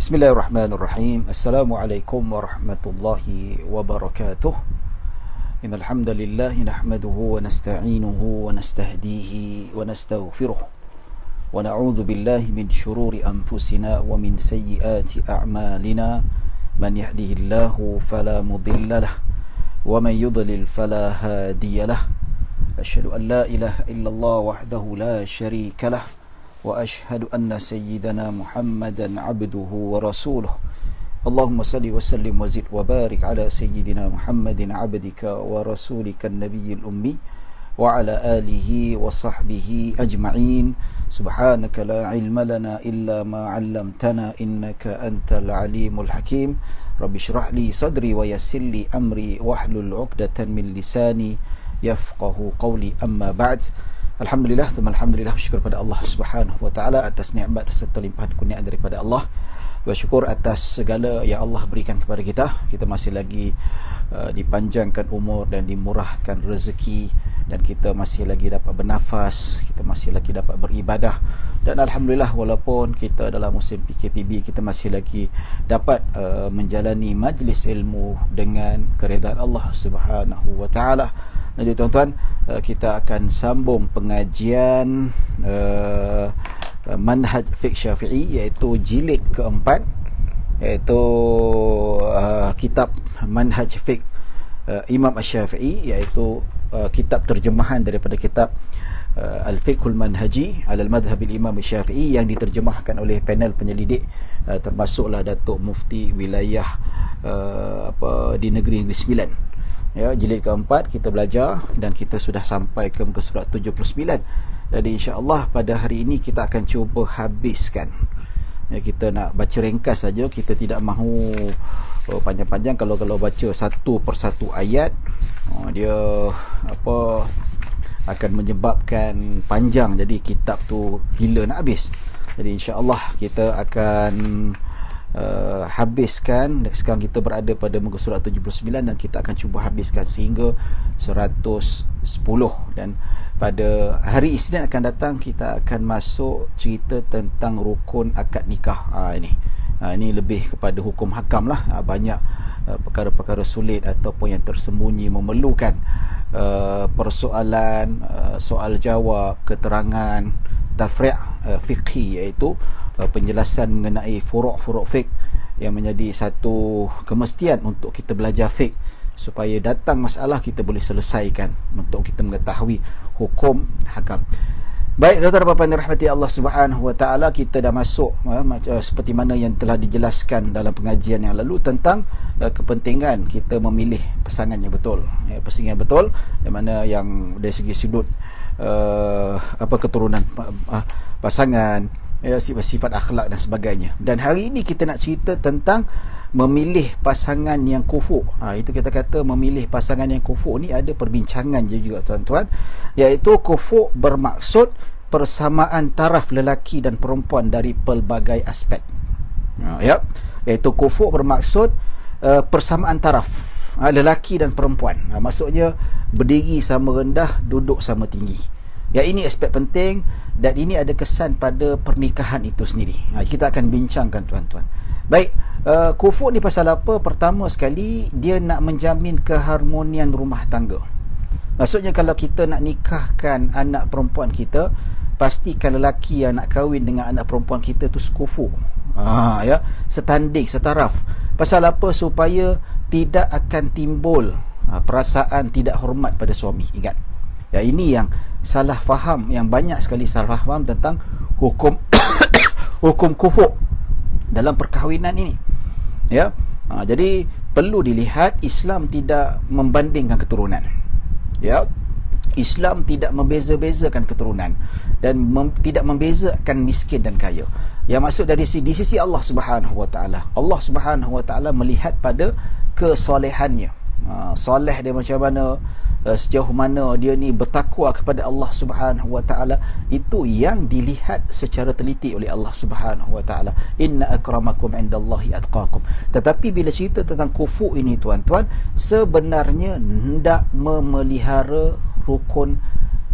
Bismillahirrahmanirrahim. Assalamualaikum warahmatullahi wabarakatuh. Innal hamdalillah nahmaduhu wa nasta'inuhu wa nastahdihi wa nastaghfiruh. Wa na'udzu billahi min shururi anfusina wa min sayyiati a'malina. Man yahdihillahu fala mudilla lahu wa man yudlil fala hadiya lahu. Asyhadu an la ilaha illallah wahdahu la syarika lahu. وأشهد أن سيدنا محمدا عبده ورسوله اللهم صل وسلم وزد وبارك على سيدنا محمد عبدك ورسولك النبي الأمي وعلى آله وصحبه أجمعين سبحانك لا علم لنا إلا ما علمتنا إنك أنت العليم الحكيم رب اشرح لي صدري ويسر لي أمري واحلل عقدة من لساني يفقه قولي أما بعد. Alhamdulillah, alhamdulillah, bersyukur pada Allah Subhanahu wa taala atas nikmat serta limpahan kurnia daripada Allah. Bersyukur atas segala yang Allah berikan kepada kita. Kita masih lagi dipanjangkan umur dan dimurahkan rezeki, dan kita masih lagi dapat bernafas, kita masih lagi dapat beribadah. Dan alhamdulillah, walaupun kita dalam musim PKPB, kita masih lagi dapat menjalani majlis ilmu dengan keredaan Allah Subhanahu wa taala. Jadi tuan-tuan, kita akan sambung pengajian Manhaj Fiqh Syafi'i, iaitu jilid keempat, iaitu kitab Manhaj Fiqh Imam Asy-Syafi'i, iaitu kitab terjemahan daripada kitab Al-Fiqhul Manhaji ala al-Madhhab al-Imam Asy-Syafi'i yang diterjemahkan oleh panel penyelidik, termasuklah Datuk Mufti Wilayah di Negeri Sembilan. Ya, jilid keempat kita belajar dan kita sudah sampai ke muka surat 79. Jadi insya-Allah pada hari ini kita akan cuba habiskan. Ya, kita nak baca ringkas saja, kita tidak mahu panjang-panjang. Kalau baca satu persatu ayat, dia akan menyebabkan panjang, jadi kitab tu gila nak habis. Jadi insya-Allah kita akan habiskan. Sekarang kita berada pada muka surat 79 dan kita akan cuba habiskan sehingga 110. Dan pada hari Isnin akan datang kita akan masuk cerita tentang rukun akad nikah. Ini lebih kepada hukum hakam lah. Banyak perkara-perkara sulit ataupun yang tersembunyi memerlukan persoalan, soal jawab, keterangan tafri' fiqhi, iaitu penjelasan mengenai furu' fiqh yang menjadi satu kemestian untuk kita belajar fiqh, supaya datang masalah kita boleh selesaikan untuk kita mengetahui hukum hakam. Baik, tuan-tuan dan puan-puan dirahmati Allah Subhanahu wa taala, kita dah masuk seperti mana yang telah dijelaskan dalam pengajian yang lalu tentang kepentingan kita memilih pasangan yang betul. Pasangan yang betul yang mana yang dari segi sudut keturunan pasangan, sifat akhlak dan sebagainya. Dan hari ini kita nak cerita tentang memilih pasangan yang kufu'. Itu kita kata memilih pasangan yang kufu' ni ada perbincangan juga tuan-tuan, iaitu kufu' bermaksud persamaan taraf lelaki dan perempuan dari pelbagai aspek. Iaitu kufu' bermaksud persamaan taraf lelaki dan perempuan. Maksudnya berdiri sama rendah, duduk sama tinggi. Ya, ini aspek penting dan ini ada kesan pada pernikahan itu sendiri. Kita akan bincangkan tuan-tuan. Baik, kufu' ni pasal apa? Pertama sekali, dia nak menjamin keharmonian rumah tangga. Maksudnya kalau kita nak nikahkan anak perempuan kita, pastikan lelaki yang nak kahwin dengan anak perempuan kita tu sekufu. Setanding, setaraf. Pasal apa? Supaya tidak akan timbul perasaan tidak hormat pada suami. Ingat. Ya, ini yang salah faham, yang banyak sekali salah faham tentang hukum hukum kufu' dalam perkahwinan ini. Jadi perlu dilihat, Islam tidak membandingkan keturunan. Islam tidak membeza-bezakan keturunan dan tidak membezakan miskin dan kaya. Yang maksud dari di sisi Allah Subhanahu wa taala. Allah Subhanahu wa taala melihat pada kesolehannya. Soleh dia macam mana, sejauh mana dia ni bertakwa kepada Allah Subhanahu wa taala, itu yang dilihat secara teliti oleh Allah Subhanahu wa taala. Inna akramakum indallahi atqakum. Tetapi bila cerita tentang kufu' ini tuan-tuan, sebenarnya hendak memelihara rukun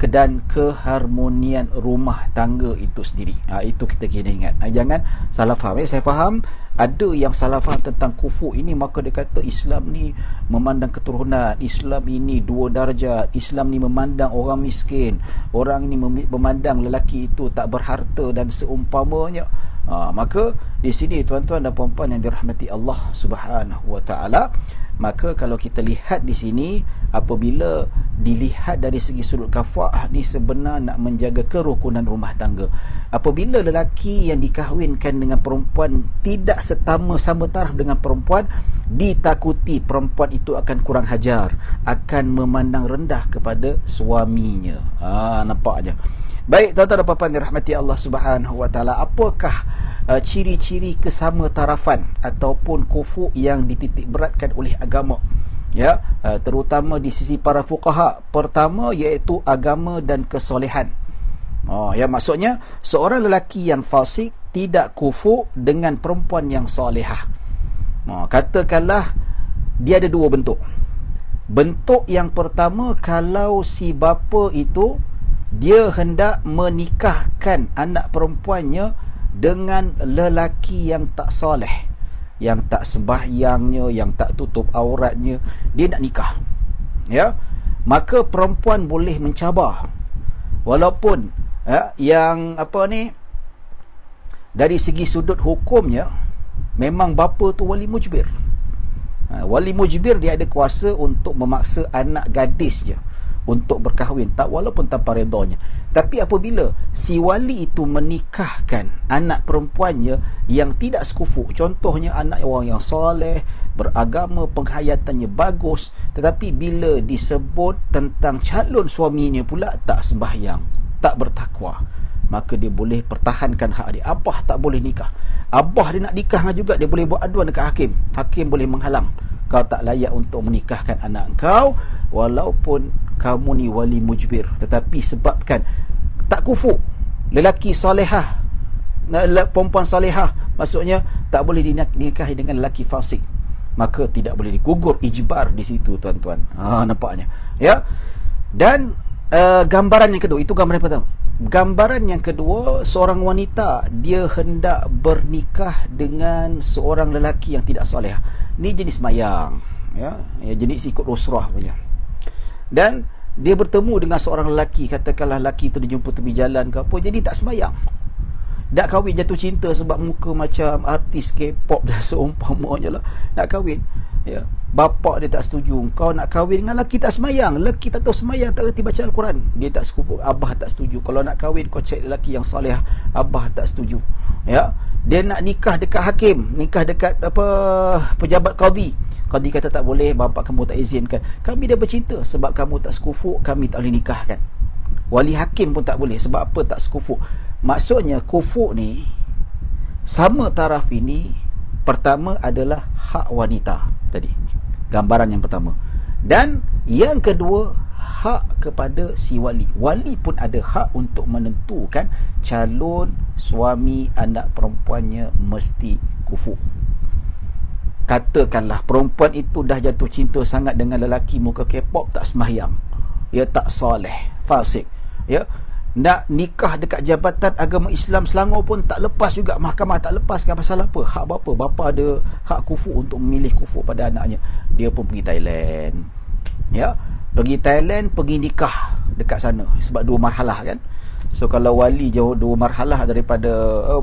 dan keharmonian rumah tangga itu sendiri. Itu kita kena ingat. Jangan salah faham. Saya faham ada yang salah faham tentang kufur ini, maka dia kata Islam ni memandang keturunan, Islam ini dua darjat, Islam ni memandang orang miskin, orang ni memandang lelaki itu tak berharta dan seumpamanya. Maka di sini tuan-tuan dan puan-puan yang dirahmati Allah Subhanahu wa taala, maka kalau kita lihat di sini, apabila dilihat dari segi sudut kafaah ni sebenarnya nak menjaga kerukunan rumah tangga. Apabila lelaki yang dikahwinkan dengan perempuan tidak sama taraf dengan perempuan, ditakuti perempuan itu akan kurang hajar, akan memandang rendah kepada suaminya. Nampak aja. Baik, tuan-tuan dan puan-puan dirahmati Allah Subhanahu wa taala, apakah ciri-ciri kesama tarafan ataupun kufur yang dititik beratkan oleh agama, ya, terutama di sisi para fuqaha? Pertama iaitu agama dan kesolehan. Ya, maksudnya seorang lelaki yang fasik tidak kufur dengan perempuan yang solehah. Katakanlah dia ada dua bentuk. Bentuk yang pertama, kalau si bapa itu dia hendak menikahkan anak perempuannya dengan lelaki yang tak soleh, yang tak sembahyangnya, yang tak tutup auratnya, dia nak nikah, ya, maka perempuan boleh mencabar. Walaupun yang dari segi sudut hukumnya memang bapa tu wali mujbir. Wali mujbir dia ada kuasa untuk memaksa anak gadis je untuk berkahwin, walaupun tanpa redanya. Tapi apabila si wali itu menikahkan anak perempuannya yang tidak sekufur, contohnya anak orang yang soleh, beragama, penghayatannya bagus, tetapi bila disebut tentang calon suaminya pula tak sembahyang, tak bertakwa, maka dia boleh pertahankan hak dia. Abah tak boleh nikah. Abah dia nak nikah juga, dia boleh buat aduan dekat hakim. Hakim boleh menghalang. Kau tak layak untuk menikahkan anak kau, walaupun kamu ni wali mujbir. Tetapi sebabkan tak kufur, lelaki solehah, perempuan solehah, maksudnya tak boleh dinikahi dengan lelaki fasik, maka tidak boleh digugur ijbar di situ, tuan-tuan. Nampaknya, ya. Dan gambaran yang kedua, itu gambaran yang pertama. Gambaran yang kedua, seorang wanita dia hendak bernikah dengan seorang lelaki yang tidak soleh. Ni jenis mayang, ya, jenis ikut rusrah punya. Dan dia bertemu dengan seorang lelaki, katakanlah lelaki tu dia jumpa tepi jalan ke apa, jadi tak sembahyang. Nak kahwin jatuh cinta sebab muka macam artis K-pop dan seumpamanya lah, nak kahwin, ya. Bapak dia tak setuju, kau nak kahwin dengan lelaki tak sembahyang, lelaki tak tahu sembahyang, tak reti baca Al-Quran, dia tak sekupu. Abah tak setuju, kalau nak kahwin kau cari lelaki yang soleh. Abah tak setuju, ya. Dia nak nikah dekat hakim, nikah dekat pejabat qadi, qadi kata tak boleh, bapak kamu tak izinkan. Kami dah bercinta, sebab kamu tak sekufur, kami tak boleh nikahkan. Wali hakim pun tak boleh, sebab apa? Tak sekufur. Maksudnya kufur ni, sama taraf ini, pertama adalah hak wanita tadi, gambaran yang pertama. Dan yang kedua, hak kepada si wali. Wali pun ada hak untuk menentukan calon suami anak perempuannya mesti kufur. Katakanlah perempuan itu dah jatuh cinta sangat dengan lelaki muka K-pop, tak sembahyang, ya, tak soleh, fasik, ya, nak nikah dekat Jabatan Agama Islam Selangor pun tak lepas juga, mahkamah tak lepaskan. Pasal apa? Hak bapa. Bapa ada hak kufur untuk memilih kufur pada anaknya. Dia pun pergi Thailand, ya, pergi Thailand, pergi nikah dekat sana, sebab dua marhalah kan. So kalau wali jauh dua marhalah daripada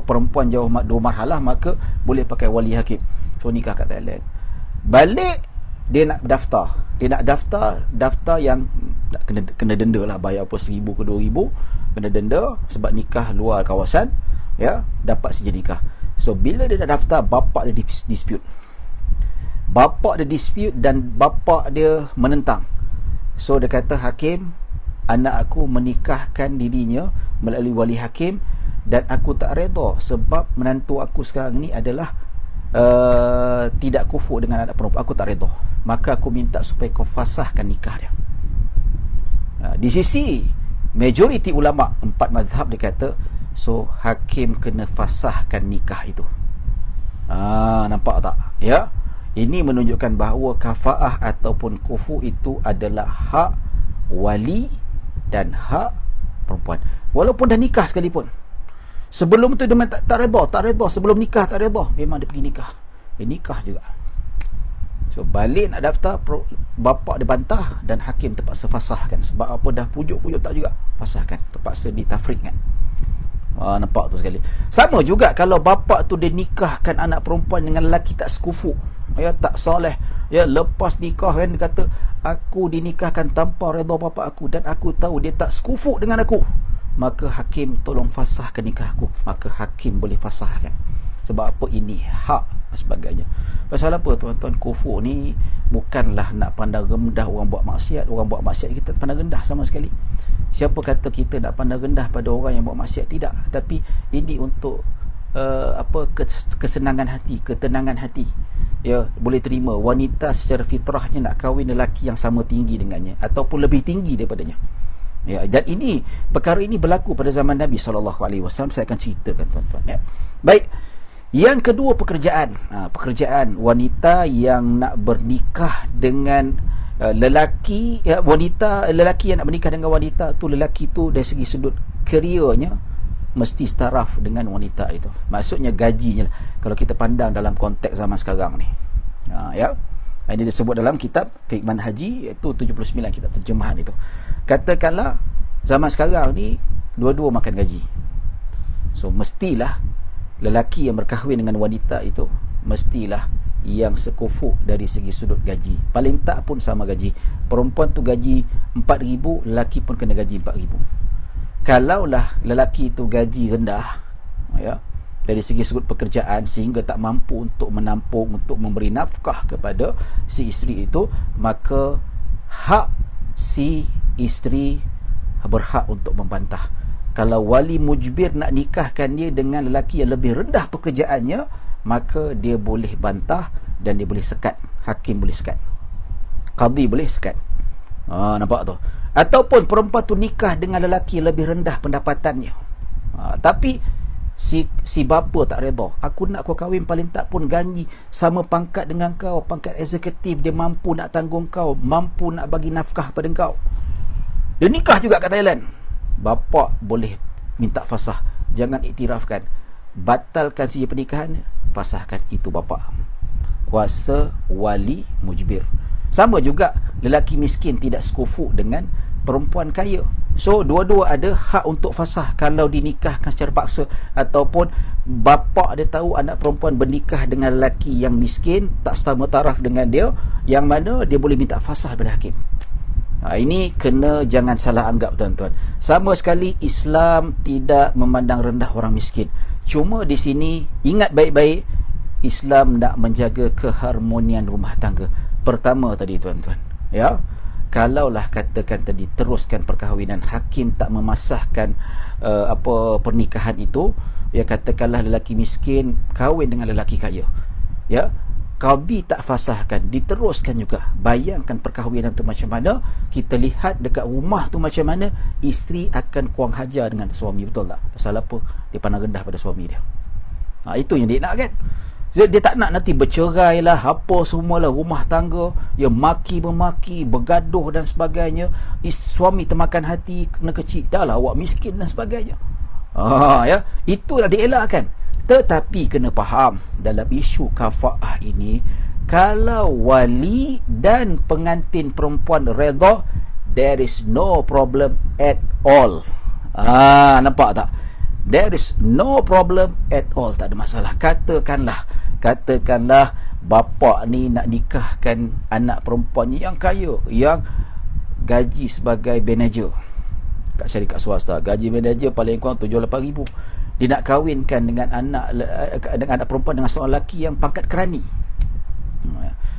perempuan jauh dua marhalah, maka boleh pakai wali hakim. So nikah kat Thailand, balik dia nak daftar. Dia nak daftar yang kena denda lah, bayar apa 1,000 ke 2,000, kena denda sebab nikah luar kawasan, ya, dapat saja nikah. So bila dia nak daftar, bapak dia dispute. Bapak dia dispute dan bapak dia menentang. So dia kata, hakim, anak aku menikahkan dirinya melalui wali hakim dan aku tak redha sebab menantu aku sekarang ni adalah tidak kufur dengan anak perempuan. Aku tak redha, maka aku minta supaya kau fasahkan nikah dia. Di sisi majoriti ulama 4 mazhab, dia kata, so hakim kena fasahkan nikah itu. Nampak tak, ya? Ini menunjukkan bahawa kafaah ataupun kufur itu adalah hak wali dan hak perempuan. Walaupun dah nikah sekalipun, sebelum tu dia memang tak redha, sebelum nikah tak redha, memang dia pergi nikah, dia nikah juga. So balik nak daftar, bapak dia bantah dan hakim terpaksa fasahkan. Sebab apa? Dah pujuk-pujuk tak juga, fasahkan, terpaksa ditafriqkan. Nampak tu sekali. Sama juga kalau bapak tu dia nikahkan anak perempuan dengan lelaki tak sekufu, ya, tak soleh, ya, lepas nikah kan dia kata, aku dinikahkan tanpa redha bapak aku dan aku tahu dia tak sekufu dengan aku, maka hakim tolong fasahkan nikah aku. Maka hakim boleh fasahkan. Sebab apa? Ini hak dan sebagainya. Pasal apa tuan-tuan? Kufur ni bukanlah nak pandang rendah orang buat maksiat. Orang buat maksiat kita tak pandang rendah sama sekali. Siapa kata kita nak pandang rendah pada orang yang buat maksiat? Tidak. Tapi ini untuk kesenangan hati, ketenangan hati. Ya, boleh terima wanita secara fitrahnya nak kahwin lelaki yang sama tinggi dengannya ataupun lebih tinggi daripadanya. Ya, dan ini, perkara ini berlaku pada zaman Nabi SAW. Saya akan ceritakan tuan-tuan, ya. Baik. Yang kedua, pekerjaan. Pekerjaan wanita yang nak bernikah dengan lelaki, ya, lelaki yang nak bernikah dengan wanita tu, lelaki tu dari segi sudut kerjanya mesti setaraf dengan wanita itu. Maksudnya gajinya, kalau kita pandang dalam konteks zaman sekarang ni. Ya. Ini disebut dalam kitab Fiqh Manhaji, iaitu 79 kitab terjemahan itu. Katakanlah zaman sekarang ni dua-dua makan gaji. So mestilah lelaki yang berkahwin dengan wanita itu mestilah yang sekufu dari segi sudut gaji. Paling tak pun sama gaji. Perempuan tu gaji 4,000, lelaki pun kena gaji 4,000. Kalaulah lelaki itu gaji rendah, ya, dari segi sudut pekerjaan sehingga tak mampu untuk menampung, untuk memberi nafkah kepada si isteri itu, maka hak si isteri berhak untuk membantah. Kalau wali mujbir nak nikahkan dia dengan lelaki yang lebih rendah pekerjaannya, maka dia boleh bantah dan dia boleh sekat. Hakim boleh sekat, qadhi boleh sekat. Nampak tu? Ataupun perempuan tu nikah dengan lelaki yang lebih rendah pendapatannya, tapi si bapa tak redha. Aku nak kau kahwin paling tak pun gaji sama pangkat dengan kau, pangkat eksekutif, dia mampu nak tanggung kau, mampu nak bagi nafkah pada kau. Dia nikah juga kat Thailand. Bapa boleh minta fasah, jangan iktirafkan, batalkan si pernikahan, fasahkan. Itu bapa, kuasa wali mujbir. Sama juga lelaki miskin tidak sekufu dengan perempuan kaya. So dua-dua ada hak untuk fasah kalau dinikahkan secara paksa, ataupun bapa dia tahu anak perempuan bernikah dengan lelaki yang miskin, tak sama taraf dengan dia, yang mana dia boleh minta fasah pada hakim. Ini kena jangan salah anggap tuan-tuan. Sama sekali Islam tidak memandang rendah orang miskin. Cuma di sini ingat baik-baik, Islam nak menjaga keharmonian rumah tangga. Pertama tadi tuan-tuan, ya, kalaulah katakan tadi teruskan perkahwinan, hakim tak memasahkan pernikahan itu, ya, katakanlah lelaki miskin kahwin dengan lelaki kaya, ya, qadhi tak fasahkan, diteruskan juga. Bayangkan perkahwinan tu macam mana, kita lihat dekat rumah tu macam mana, isteri akan kurang hajar dengan suami, betul tak? Pasal apa? Dia pandang rendah pada suami dia. Itu yang dia nak kan. Dia tak nak nanti bercerai lah, apa semualah, rumah tangga ya maki-memaki, bergaduh dan sebagainya, suami termakan hati, kena kecil, dah lah awak miskin dan sebagainya. Ya, itulah dielakkan. Tetapi kena faham, dalam isu kafaah ini, kalau wali dan pengantin perempuan redha, there is no problem at all. Nampak tak? There is no problem at all, tak ada masalah. Katakanlah bapa ni nak nikahkan anak perempuan yang kaya, yang gaji sebagai manager kat syarikat swasta, gaji manager paling kurang 7-8 ribu. Dia nak kahwinkan dengan anak perempuan dengan seorang lelaki yang pangkat kerani.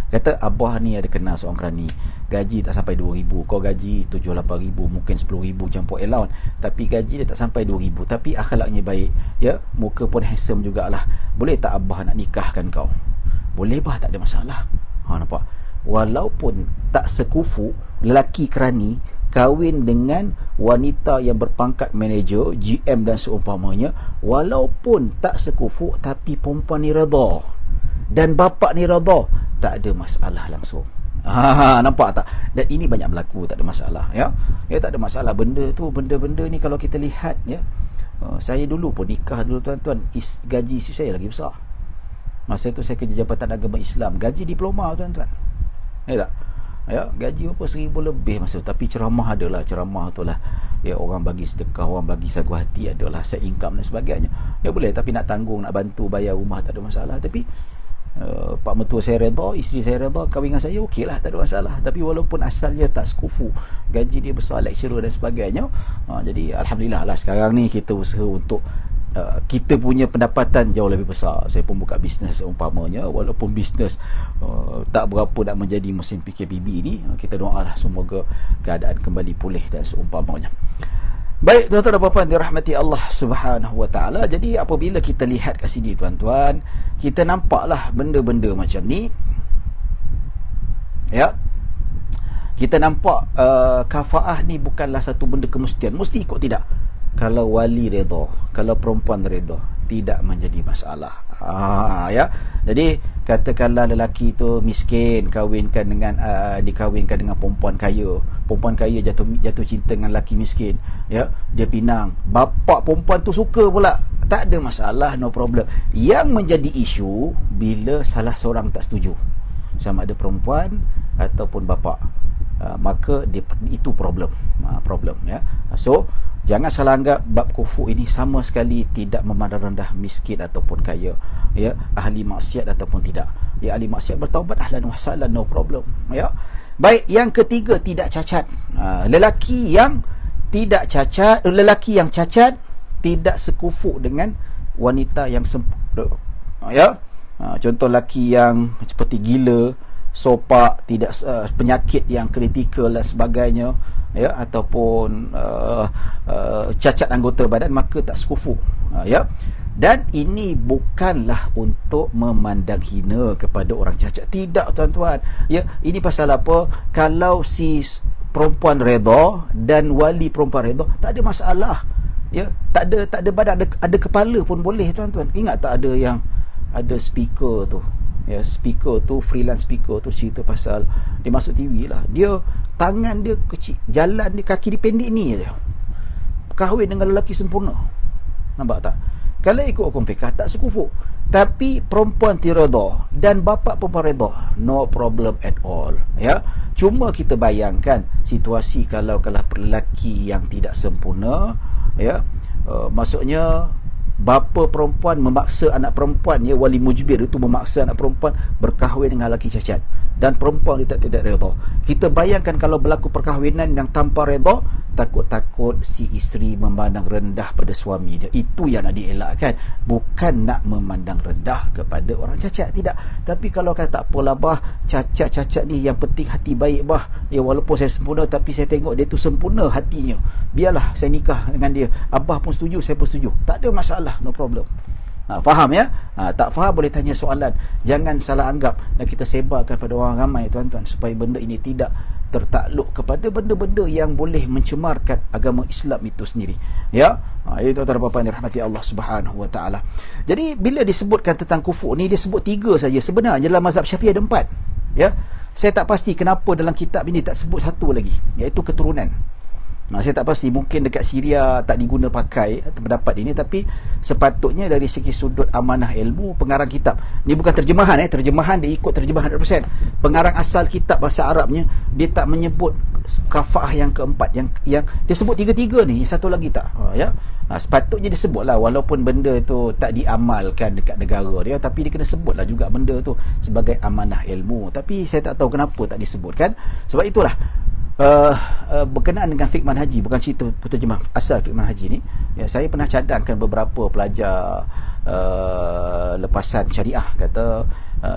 Kata abah ni ada kenal seorang kerani, gaji tak sampai 2,000, kau gaji 7-8 ribu, mungkin 10 ribu campur allowance, tapi gaji dia tak sampai 2,000, tapi akhlaknya baik, ya, muka pun handsome jugalah. Boleh tak abah nak nikahkan kau? Boleh bah, tak ada masalah. Nampak? Walaupun tak sekufu, lelaki kerani kahwin dengan wanita yang berpangkat manager, GM dan seumpamanya, walaupun tak sekufu, tapi perempuan ni redha dan bapa ni redha, tak ada masalah langsung. Nampak tak? Dan ini banyak berlaku, tak ada masalah, ya. Ya, tak ada masalah. Benda-benda ni kalau kita lihat, ya. Saya dulu pun nikah dulu tuan-tuan, gaji isteri saya lagi besar. Masa tu saya kerja Jabatan Agama Islam, gaji diploma tuan-tuan. Ya tak? Ya, gaji berapa, 1,000 lebih masa tu. Tapi ceramah adalah, ceramah tu lah, ya, orang bagi sedekah, orang bagi sagu hati adalah, set income dan sebagainya. Ya boleh, tapi nak tanggung, nak bantu bayar rumah tak ada masalah. Tapi pak mertua saya redha, isteri saya redha, kahwin dengan saya, okey lah, tak ada masalah. Tapi walaupun asalnya tak sekufu, gaji dia besar, lecturer dan sebagainya, jadi alhamdulillah lah sekarang ni kita usaha untuk kita punya pendapatan jauh lebih besar. Saya pun buka bisnes umpamanya, walaupun bisnes tak berapa nak menjadi musim PKPB ni, kita doalah semoga keadaan kembali pulih dan seumpamanya. Baik tuan-tuan dan puan-puan dirahmati Allah Subhanahu wa taala. Jadi apabila kita lihat kat sini tuan-tuan, kita nampaklah benda-benda macam ni, ya. Kita nampak kafaah ni bukanlah satu benda kemestian, mesti ikut, tidak. Kalau wali redha, kalau perempuan redha, tidak menjadi masalah. Ya. Jadi katakanlah lelaki tu miskin, dikahwinkan dengan perempuan kaya. Perempuan kaya jatuh cinta dengan lelaki miskin, ya. Dia pinang. Bapa perempuan tu suka pula, tak ada masalah, no problem. Yang menjadi isu bila salah seorang tak setuju, sama ada perempuan ataupun bapa. Maka itu problem, ya. So jangan salah anggap bab kufur ini sama sekali tidak memandang rendah miskin ataupun kaya, ya, ahli maksiat ataupun tidak. Ya, ahli maksiat bertaubat, ahlan wa sahlan, no problem, ya. Baik, yang ketiga, tidak cacat. Lelaki yang cacat tidak sekufu dengan wanita yang sempurna, ya. Contoh lelaki yang seperti gila, sopak, tidak penyakit yang kritikal dan sebagainya, ya, ataupun cacat anggota badan, maka tak sekufu, ya. Dan ini bukanlah untuk memandang hina kepada orang cacat, tidak tuan-tuan, ya. Ini pasal apa? Kalau si perempuan redha dan wali perempuan redha, tak ada masalah, ya. Tak ada badan, ada kepala pun boleh tuan-tuan. Ingat tak ada speaker tu, ya, speaker tu, freelance speaker tu, cerita pasal dia masuk TV lah, dia tangan dia kecil, jalan dia, kaki dia pendek ni je, kahwin dengan lelaki sempurna. Nampak tak? Kalau ikut hukum fiqh tak sekufu. Tapi perempuan tirada dan bapa perempuan redha, no problem at all, ya. Cuma kita bayangkan situasi kalau lelaki yang tidak sempurna, ya, maksudnya bapa perempuan memaksa anak perempuan, ya, wali mujbir itu memaksa anak perempuan berkahwin dengan lelaki cacat, dan perempuan dia tidak redha. Kita bayangkan kalau berlaku perkahwinan yang tanpa redha, takut-takut si isteri memandang rendah pada suami dia. Itu yang nak dielakkan, bukan nak memandang rendah kepada orang cacat, tidak. Tapi kalau kata tak apalah bah, cacat ni yang penting hati baik bah, ya, walaupun saya sempurna tapi saya tengok dia tu sempurna hatinya, biarlah saya nikah dengan dia. Abah pun setuju, saya pun setuju, tak ada masalah, no problem. Faham, ya? Tak faham boleh tanya soalan. Jangan salah anggap, dan kita sebarkan pada orang ramai tuan-tuan, supaya benda ini tidak tertakluk kepada benda-benda yang boleh mencemarkan agama Islam itu sendiri, ya. Itu tuan-tuan dan puan dirahmati Allah Subhanahu wa taala. Jadi bila disebutkan tentang kufur ni, dia sebut 3 saja. Sebenarnya dalam mazhab Syafi'i ada 4, ya. Saya tak pasti kenapa dalam kitab ini tak sebut 1 lagi, iaitu keturunan. Saya tak pasti, mungkin dekat Syria tak diguna pakai pendapat ini, tapi sepatutnya dari segi sudut amanah ilmu, pengarang kitab ni bukan terjemahan, terjemahan dia ikut terjemahan 100%. Pengarang asal kitab bahasa Arabnya, dia tak menyebut kafaah yang keempat, yang dia sebut 3 ni, satu lagi tak, ya. Sepatutnya dia sebutlah, walaupun benda tu tak diamalkan dekat negara dia, tapi dia kena sebutlah juga benda tu sebagai amanah ilmu. Tapi saya tak tahu kenapa tak disebutkan. Sebab itulah berkenaan dengan fiqh manhaji, bukan cerita penterjemah asal fiqh manhaji ni, ya, saya pernah cadangkan beberapa pelajar lepasan syariah, kata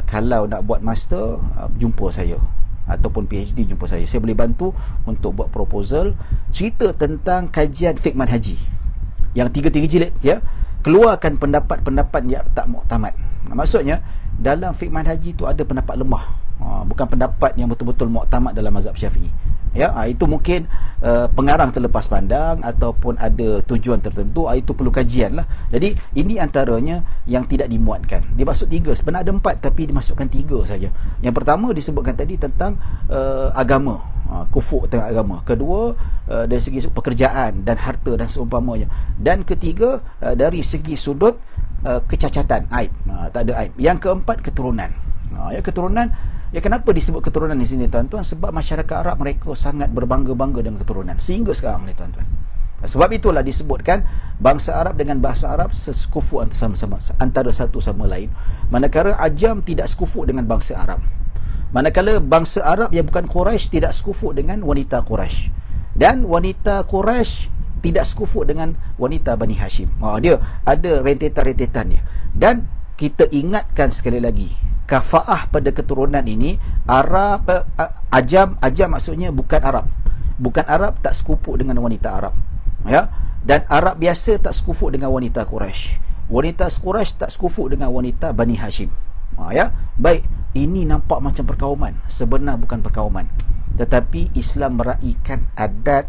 kalau nak buat master, jumpa saya, ataupun PhD, jumpa saya boleh bantu untuk buat proposal cerita tentang kajian fiqh manhaji yang 3 jilid, ya. Keluarkan pendapat-pendapat yang tak muktamad. Maksudnya dalam fiqh manhaji tu ada pendapat lemah, bukan pendapat yang betul-betul muktamad dalam mazhab Syafi'i. Ya, itu mungkin pengarang terlepas pandang ataupun ada tujuan tertentu, itu perlu kajian lah. Jadi ini antaranya yang tidak dimuatkan. Dia maksud 3, sebenarnya ada 4 tapi dimasukkan 3 saja. Yang pertama disebutkan tadi tentang agama, kufur tentang agama. Kedua, dari segi pekerjaan dan harta dan seumpamanya. Dan ketiga, dari segi sudut kecacatan, aib, tak ada aib. Yang keempat, keturunan. Keturunan. Ya, kenapa disebut keturunan di sini, tuan-tuan? Sebab masyarakat Arab mereka sangat berbangga-bangga dengan keturunan sehingga sekarang ni, tuan-tuan. Sebab itulah disebutkan bangsa Arab dengan bahasa Arab sekufu antara satu sama lain. Manakala Ajam tidak sekufu dengan bangsa Arab. Manakala bangsa Arab yang bukan Quraisy tidak sekufu dengan wanita Quraisy. Dan wanita Quraisy tidak sekufu dengan wanita Bani Hashim. Dia ada rentetan-rentetan dia. Dan kita ingatkan sekali lagi, kafaah pada keturunan ini Arab, Ajam maksudnya bukan Arab. Bukan Arab tak sekufu dengan wanita Arab. Ya. Dan Arab biasa tak sekufu dengan wanita Quraisy. Wanita Quraisy tak sekufu dengan wanita Bani Hashim. Ya. Baik, ini nampak macam perkauman, sebenar bukan perkauman. Tetapi Islam meraihkan adat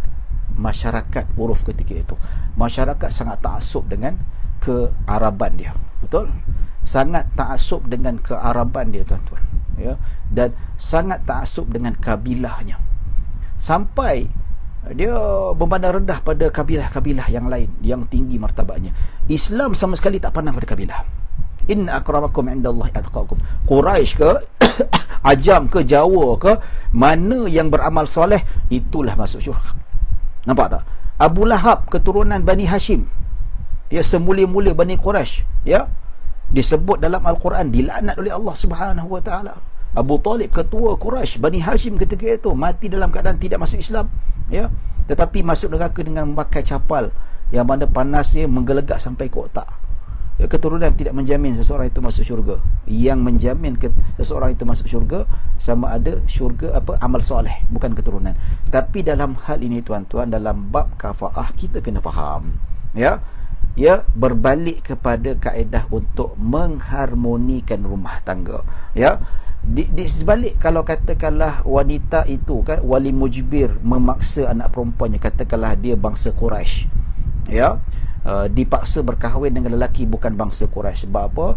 masyarakat uruf ketika itu. Masyarakat sangat taksub dengan kearaban dia. Betul? Sangat taksub dengan kearaban dia, tuan-tuan. Ya, dan sangat taksub dengan kabilahnya. Sampai dia memandang rendah pada kabilah-kabilah yang lain yang tinggi martabatnya. Islam sama sekali tak pandang pada kabilah. Inna akramakum indallahi atqakum. Quraisy ke Ajam ke Jawa ke, mana yang beramal soleh itulah masuk syurga. Nampak tak? Abu Lahab keturunan Bani Hashim. Ya, semula-mula Bani Quraisy, ya. Disebut dalam Al-Quran, dilaknat oleh Allah Subhanahu wa taala. Abu Talib ketua Quraisy Bani Hashim ketika itu mati dalam keadaan tidak masuk Islam, ya. Tetapi masuk neraka dengan memakai capal yang mana panasnya menggelegak sampai ke otak. Ya, keturunan tidak menjamin seseorang itu masuk syurga. Yang menjamin seseorang itu masuk syurga sama ada syurga amal soleh, bukan keturunan. Tapi dalam hal ini, tuan-tuan, dalam bab kafaah kita kena faham, ya. Ya, berbalik kepada kaedah untuk mengharmonikan rumah tangga. Ya, di sebalik kalau katakanlah wanita itu kan wali mujbir memaksa anak perempuannya, katakanlah dia bangsa Quraisy, ya, dipaksa berkahwin dengan lelaki bukan bangsa Quraisy. Sebab apa?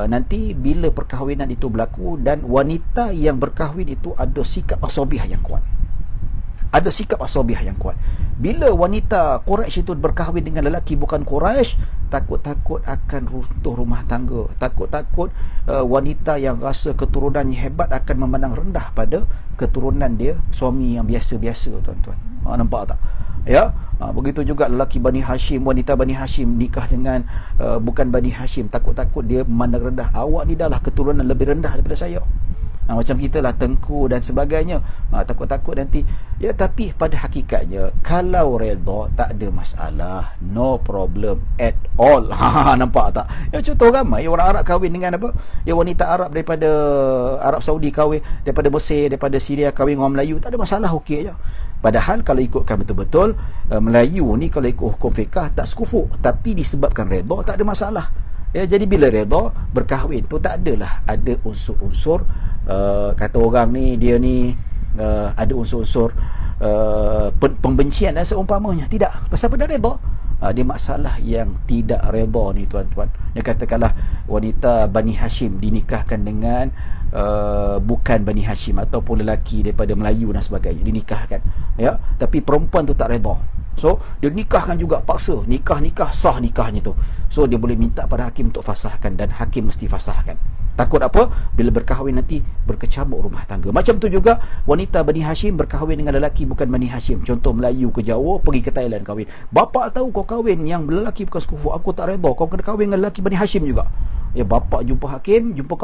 Nanti bila perkahwinan itu berlaku dan wanita yang berkahwin itu ada sikap asabiah yang kuat. Ada sikap asabiah yang kuat. Bila wanita Quraisy itu berkahwin dengan lelaki bukan Quraisy, takut-takut akan runtuh rumah tangga. Takut-takut wanita yang rasa keturunannya hebat akan memandang rendah pada keturunan dia, suami yang biasa-biasa, tuan-tuan. Nampak tak? Ya, begitu juga lelaki Bani Hashim, wanita Bani Hashim nikah dengan bukan Bani Hashim, takut-takut dia memandang rendah. Awak ni dah lah keturunan lebih rendah daripada saya. Macam kita lah Tengku dan sebagainya. Takut-takut nanti. Ya, tapi pada hakikatnya kalau redha tak ada masalah, no problem at all. Nampak tak? Ya, contoh ramai orang Arab kahwin dengan apa? Ya, wanita Arab daripada Arab Saudi kahwin, daripada Mesir, daripada Syria kahwin dengan orang Melayu, tak ada masalah, okey je. Padahal kalau ikutkan betul-betul Melayu ni kalau ikut hukum fiqah tak sekufu, tapi disebabkan redha tak ada masalah. Ya, jadi bila redha berkahwin tu tak adalah ada unsur-unsur kata orang ni dia ni ada unsur-unsur pembencian dan seumpamanya. Tidak, pasal pada redha. Dia masalah yang tidak redha ni, tuan-tuan. Yang katakanlah wanita Bani Hashim dinikahkan dengan bukan Bani Hashim ataupun lelaki daripada Melayu dan sebagainya dinikahkan, ya, tapi perempuan tu tak redha. So dia nikahkan juga, paksa nikah sah nikahnya tu. So dia boleh minta pada hakim untuk fasahkan dan hakim mesti fasahkan. Takut apa? Bila berkahwin nanti berkecamuk rumah tangga. Macam tu juga wanita Bani Hashim berkahwin dengan lelaki bukan Bani Hashim. Contoh Melayu ke Jawa, pergi ke Thailand kahwin. Bapak tahu kau kahwin yang lelaki bukan sekufu, aku tak redha, kau kena kahwin dengan lelaki Bani Hashim juga. Ya, bapak jumpa hakim, jumpa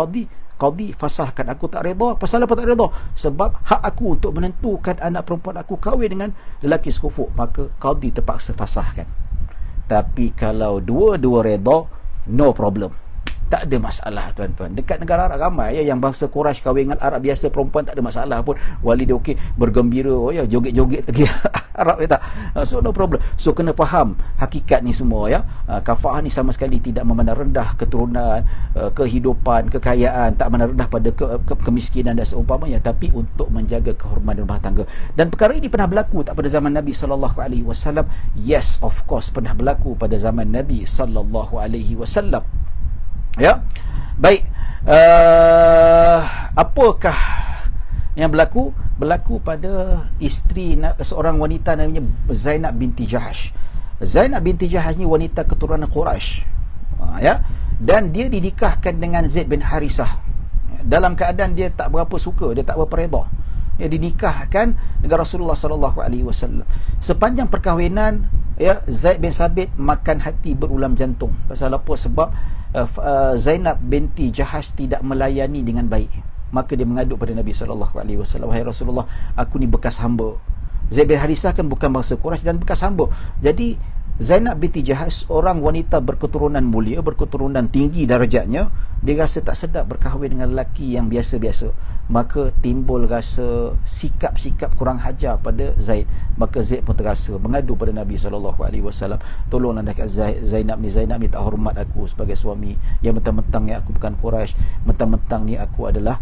qadi fasahkan, aku tak redha. Pasal apa tak redha? Sebab hak aku untuk menentukan anak perempuan aku kahwin dengan lelaki sekufu, maka qadi terpaksa fasahkan. Tapi kalau dua-dua redha, no problem. tak ada masalah tuan-tuan. Dekat negara Arab ramai yang bangsa Quraisy kahwin dengan Arab biasa, perempuan tak ada masalah pun, wali dia okey, bergembira, joget-joget lagi Arab tak. So no problem. So kena faham hakikat ni semua kafaah ni sama sekali tidak memandang rendah keturunan, kehidupan, kekayaan, tak memandang rendah pada kemiskinan dan seumpamanya, tapi untuk menjaga kehormatan rumah tangga. Dan perkara ini pernah berlaku tak pada zaman Nabi sallallahu alaihi wasallam? Yes, of course pernah berlaku pada zaman Nabi sallallahu alaihi wasallam. Baik, apakah yang berlaku? Berlaku pada isteri seorang wanita namanya Zainab binti Jahash. Zainab binti Jahash ni wanita keturunan Quraisy, dan dia dinikahkan dengan Zaid bin Harisah dalam keadaan dia tak berapa suka, dia tak berapa redha. Dinikahkan dengan Rasulullah sallallahu alaihi wasallam. Sepanjang perkahwinan, Zaid bin Sabit makan hati berulam jantung. Pasal apa? Sebab Zainab binti Jahash tidak melayani dengan baik. Maka dia mengadu pada Nabi sallallahu alaihi wasallam, "Wahai Rasulullah, aku ni bekas hamba." Zaid bin Harisah kan bukan bangsa Quraisy dan bekas hamba. Jadi Zainab binti Jahash, orang wanita berketurunan mulia, berketurunan tinggi darjatnya, dia rasa tak sedap berkahwin dengan lelaki yang biasa-biasa. Maka timbul rasa sikap-sikap kurang hajar pada Zaid. Maka Zaid pun terasa mengadu pada Nabi SAW, "Tolonglah dekat Zainab ni tak hormat aku sebagai suami. Yang mentang-mentang ni aku bukan Quraisy, mentang-mentang ni aku adalah